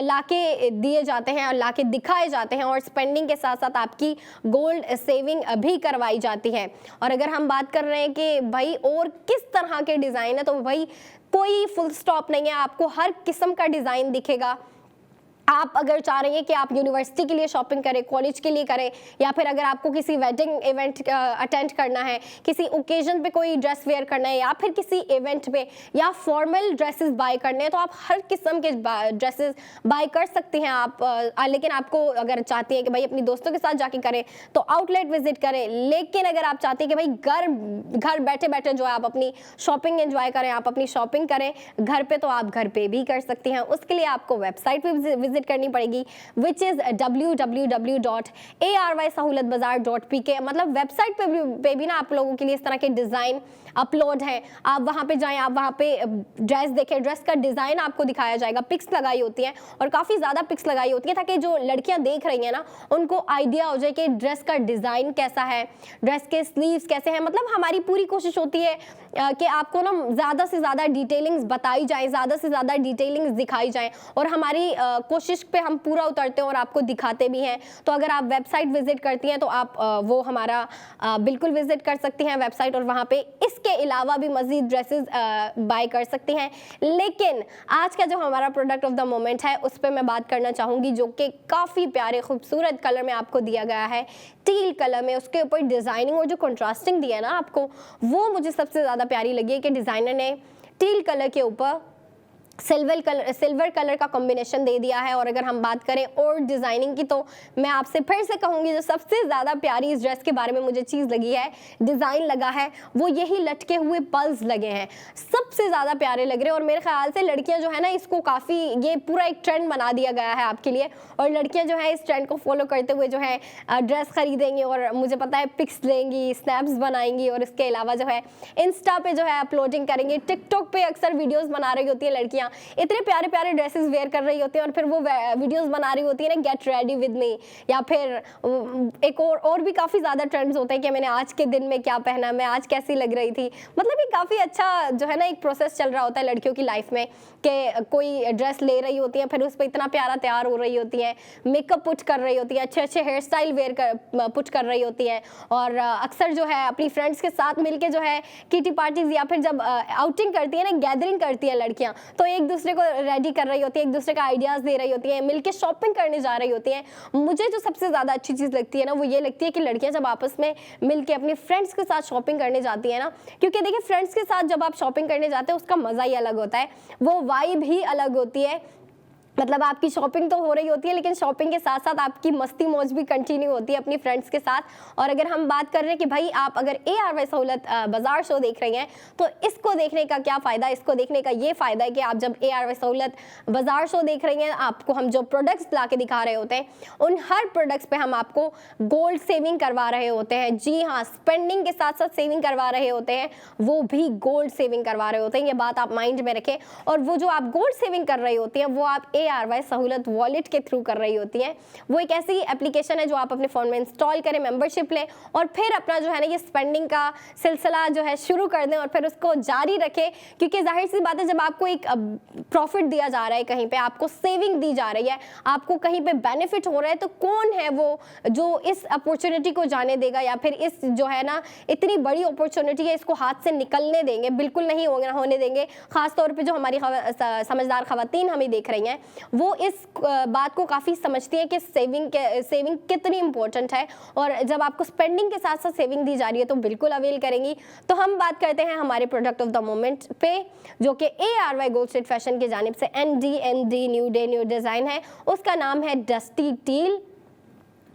लाके दिए जाते हैं और लाके दिखाए जाते हैं, और स्पेंडिंग के साथ साथ आपकी गोल्ड सेविंग भी करवाई जाती है। और अगर हम बात कर रहे हैं कि भाई और किस तरह के डिज़ाइन है, तो भाई कोई फुल स्टॉप नहीं है, आपको हर किस्म का डिज़ाइन दिखेगा। आप अगर चाह रही हैं कि आप यूनिवर्सिटी के लिए शॉपिंग करें, कॉलेज के लिए करें, या फिर अगर आपको किसी वेडिंग इवेंट अटेंड करना है, किसी ओकेजन पे कोई ड्रेस वेयर करना है, या फिर किसी इवेंट पे या फॉर्मल ड्रेसेस बाय करने हैं, तो आप हर किस्म के ड्रेसेस बाय कर सकती हैं आप। लेकिन आपको अगर चाहती हैं कि भाई अपनी दोस्तों के साथ जाके करें, तो आउटलेट विजिट करें। लेकिन अगर आप चाहती हैं कि भाई घर बैठे बैठे जो है आप अपनी शॉपिंग एंजॉय करें, आप अपनी शॉपिंग करें घर पे, तो आप घर पे भी कर सकती हैं। उसके लिए आपको वेबसाइट पे विजिट विजिट करनी पड़ेगी, विच इज़ www.arysahoolatbazaar.pk। मतलब वेबसाइट पे भी ना आप लोगों के लिए इस तरह के डिज़ाइन अपलोड है, आप वहाँ पे जाएं, आप वहाँ पे ड्रेस देखें, ड्रेस का डिज़ाइन आपको दिखाया जाएगा, पिक्स लगाई होती हैं और काफ़ी ज़्यादा पिक्स लगाई होती है ताकि जो लड़कियाँ देख रही हैं ना उनको आइडिया हो जाए कि ड्रेस का डिज़ाइन कैसा है, ड्रेस के स्लीव्स कैसे हैं। मतलब हमारी पूरी कोशिश होती है कि आपको ना ज़्यादा से ज़्यादा डिटेलिंग्स बताई जाए, ज़्यादा से ज़्यादा डिटेलिंग्स दिखाई जाए और हमारी कोशिश पे हम पूरा उतरते हैं और आपको दिखाते भी हैं। तो अगर आप वेबसाइट विजिट करती हैं तो आप वो हमारा बिल्कुल विजिट कर सकती हैं वेबसाइट और वहाँ पे इसके अलावा भी मज़ीद ड्रेसेस बाय कर सकती हैं। लेकिन आज का जो हमारा प्रोडक्ट ऑफ द मोमेंट है उस पर मैं बात करना चाहूँगी, जो कि काफ़ी प्यारे खूबसूरत कलर में आपको दिया गया है, टील कलर में, उसके ऊपर डिज़ाइनिंग और जो कंट्रास्टिंग दिया है ना आपको, वो मुझे सबसे ज़्यादा प्यारी लगी है कि डिज़ाइनर ने टील कलर के ऊपर सिल्वर कलर का कॉम्बिनेशन दे दिया है। और अगर हम बात करें और डिज़ाइनिंग की, तो मैं आपसे फिर से कहूँगी जो सबसे ज़्यादा प्यारी इस ड्रेस के बारे में मुझे चीज़ लगी है, डिज़ाइन लगा है, वो यही लटके हुए पल्स लगे हैं, सबसे ज़्यादा प्यारे लग रहे हैं। और मेरे ख्याल से लड़कियाँ जो है ना इसको काफ़ी, ये पूरा एक ट्रेंड बना दिया गया है आपके लिए, और लड़कियाँ जो है इस ट्रेंड को फॉलो करते हुए जो है ड्रेस खरीदेंगी और मुझे पता है पिक्स लेंगी, स्नैप्स बनाएंगी और इसके अलावा जो है इंस्टा पे जो है अपलोडिंग करेंगी, टिकटॉक पे अक्सर वीडियोज़ बना रही होती है लड़कियाँ, इतने प्यारे प्यारे ड्रेसेस वेयर कर रही होती हैं और फिर वो वीडियोस बना रही होती है ना, गेट रेडी विद मी, या फिर एक और भी काफ़ी ज़्यादा ट्रेंड्स होते हैं कि मैंने आज के दिन में क्या पहना, मैं आज कैसी लग रही थी। मतलब ये काफ़ी अच्छा जो है ना एक प्रोसेस चल रहा होता है लड़कियों की लाइफ में कि कोई ड्रेस ले रही होती है, फिर उस पर इतना प्यारा तैयार हो रही होती है, मेकअप पुट कर रही होती है, अच्छे अच्छे हेयर स्टाइल पुट कर रही होती है, और अक्सर जो है अपनी फ्रेंड्स के साथ मिलके जो है किटी पार्टीज या फिर जब आउटिंग करती है ना, गैदरिंग करती है लड़कियाँ, तो एक दूसरे को रेडी कर रही होती है, एक दूसरे का आइडियाज़ दे रही होती है, मिलके शॉपिंग करने जा रही होती हैं। मुझे जो सबसे ज़्यादा अच्छी चीज़ लगती है ना वो ये लगती है कि लड़कियां जब आपस में मिलके अपनी फ्रेंड्स के साथ शॉपिंग करने जाती है ना, क्योंकि देखिए फ्रेंड्स के साथ जब आप शॉपिंग करने जाते हैं उसका मज़ा ही अलग होता है, वो वाइब ही अलग होती है। मतलब आपकी शॉपिंग तो हो रही होती है लेकिन शॉपिंग के साथ साथ आपकी मस्ती मौज भी कंटिन्यू होती है अपनी फ्रेंड्स के साथ। और अगर हम बात कर रहे हैं कि भाई आप अगर ARY सहूलत बाजार शो देख रही हैं तो इसको देखने का क्या फ़ायदा, इसको देखने का ये फ़ायदा है कि आप जब ARY सहूलत बाजार शो देख रही हैं, आपको हम जो प्रोडक्ट्स ला के दिखा रहे होते हैं उन हर प्रोडक्ट्स पे हम आपको गोल्ड सेविंग करवा रहे होते हैं। जी हाँ, स्पेंडिंग के साथ साथ सेविंग करवा रहे होते हैं, वो भी गोल्ड सेविंग करवा रहे होते हैं, ये बात आप माइंड में रखें। और वो जो आप गोल्ड सेविंग कर रही होती हैं वो आप ARY सहूलत वॉलेट के थ्रू कर रही होती है। वो एक ऐसी एप्लीकेशन है जो आप अपने फ़ोन में इंस्टॉल करें, मेंबरशिप लें और फिर अपना जो है ना ये स्पेंडिंग का सिलसिला जो है शुरू कर दें और फिर उसको जारी रखें, क्योंकि जाहिर सी बात है जब आपको एक प्रॉफिट दिया जा रहा है, कहीं पे आपको सेविंग दी जा रही है, आपको कहीं पे बेनिफिट हो रहा है, तो कौन है वो जो इस अपॉर्चुनिटी को जाने देगा या फिर इस जो है ना इतनी बड़ी अपॉर्चुनिटी है इसको हाथ से निकलने देंगे? बिल्कुल नहीं होने देंगे। खास तौर पे जो हमारी समझदार खवातीन हमें देख रही हैं वो इस बात को काफ़ी समझती हैं कि सेविंग कितनी इंपॉर्टेंट है, और जब आपको स्पेंडिंग के साथ साथ सेविंग दी जा रही है तो बिल्कुल अवेल करेंगी। तो हम बात करते हैं हमारे प्रोडक्ट ऑफ द मोमेंट पे, जो कि ARY गोल्ड स्ट्रीट फैशन की जानिब से ND new day new design है। उसका नाम है डस्टी टील।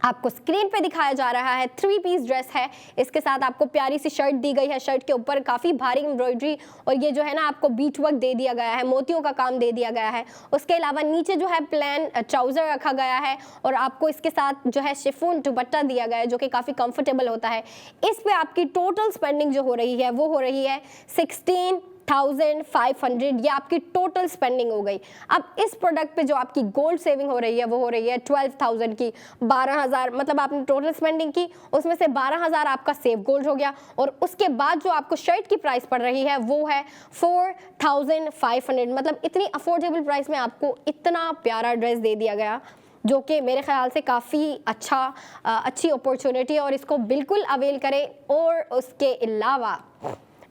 आपको स्क्रीन पे दिखाया जा रहा है 3 पीस ड्रेस है, इसके साथ आपको प्यारी सी शर्ट दी गई है, शर्ट के ऊपर काफ़ी भारी एम्ब्रॉयडरी और ये जो है ना आपको बीट वर्क दे दिया गया है, मोतियों का काम दे दिया गया है। उसके अलावा नीचे जो है प्लेन ट्राउज़र रखा गया है और आपको इसके साथ जो है शिफॉन दुपट्टा दिया गया है जो कि काफ़ी कंफर्टेबल होता है। इस पे आपकी टोटल स्पेंडिंग जो हो रही है वो हो रही है 16,500, ये आपकी टोटल स्पेंडिंग हो गई। अब इस प्रोडक्ट पे जो आपकी गोल्ड सेविंग हो रही है वो हो रही है 12,000 की, 12,000 मतलब आपने टोटल स्पेंडिंग की, उसमें से 12,000 आपका सेव गोल्ड हो गया और उसके बाद जो आपको शर्ट की प्राइस पड़ रही है वो है 4,500। मतलब इतनी अफोर्डेबल प्राइस में आपको इतना प्यारा ड्रेस दे दिया गया जो कि मेरे ख्याल से काफ़ी अच्छी अपॉर्चुनिटी है और इसको बिल्कुल अवेल करें। और उसके अलावा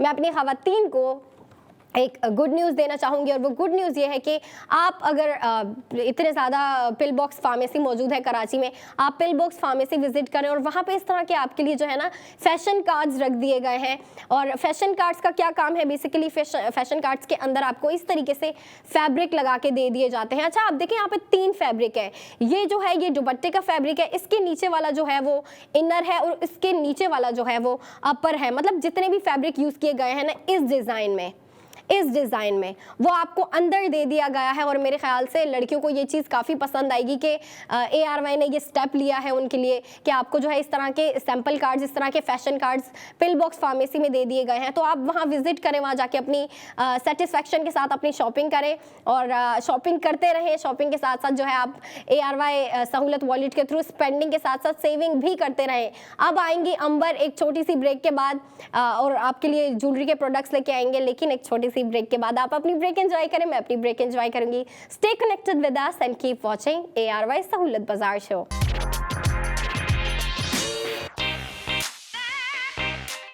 मैं अपनी ख़वातीन को एक गुड न्यूज़ देना चाहूँगी और वो गुड न्यूज़ ये है कि आप अगर इतने ज़्यादा पिल बॉक्स फार्मेसी मौजूद है कराची में, आप पिल बॉक्स फार्मेसी विजिट करें और वहाँ पे इस तरह के आपके लिए जो है ना फैशन कार्ड्स रख दिए गए हैं। और फैशन कार्ड्स का क्या काम है, बेसिकली फैशन कार्ड्स के अंदर आपको इस तरीके से फैब्रिक लगा के दे दिए जाते हैं। अच्छा, आप देखें यहाँ पे 3 फैब्रिक है, ये जो है ये दुपट्टे का फैब्रिक है, इसके नीचे वाला जो है वो इनर है और इसके नीचे वाला जो है वो अपर है। मतलब जितने भी फैब्रिक यूज़ किए गए हैं ना इस डिज़ाइन में, इस डिज़ाइन में, वो आपको अंदर दे दिया गया है। और मेरे ख्याल से लड़कियों को ये चीज़ काफ़ी पसंद आएगी कि ARY ने ये स्टेप लिया है उनके लिए कि आपको जो है इस तरह के सैम्पल कार्ड्स, इस तरह के fashion cards pill box pharmacy में दे दिए गए हैं। तो आप वहाँ विजिट करें, वहाँ जाके अपनी सेटिस्फैक्शन के साथ अपनी शॉपिंग करें और शॉपिंग करते रहें। शॉपिंग के साथ साथ जो है आप ARY सहूलत वॉलेट के थ्रू स्पेंडिंग के साथ साथ सेविंग भी करते रहें। अब आएंगी अंबर एक छोटी सी ब्रेक के बाद और आपके लिए ज्वेलरी के प्रोडक्ट्स लेके आएंगे, लेकिन एक छोटी सी ब्रेक के बाद। आप अपनी ब्रेक एंजॉय करें, मैं अपनी ब्रेक एंजॉय करूंगी। Stay connected with us and keep watching ARY सहूलत बाजार शो।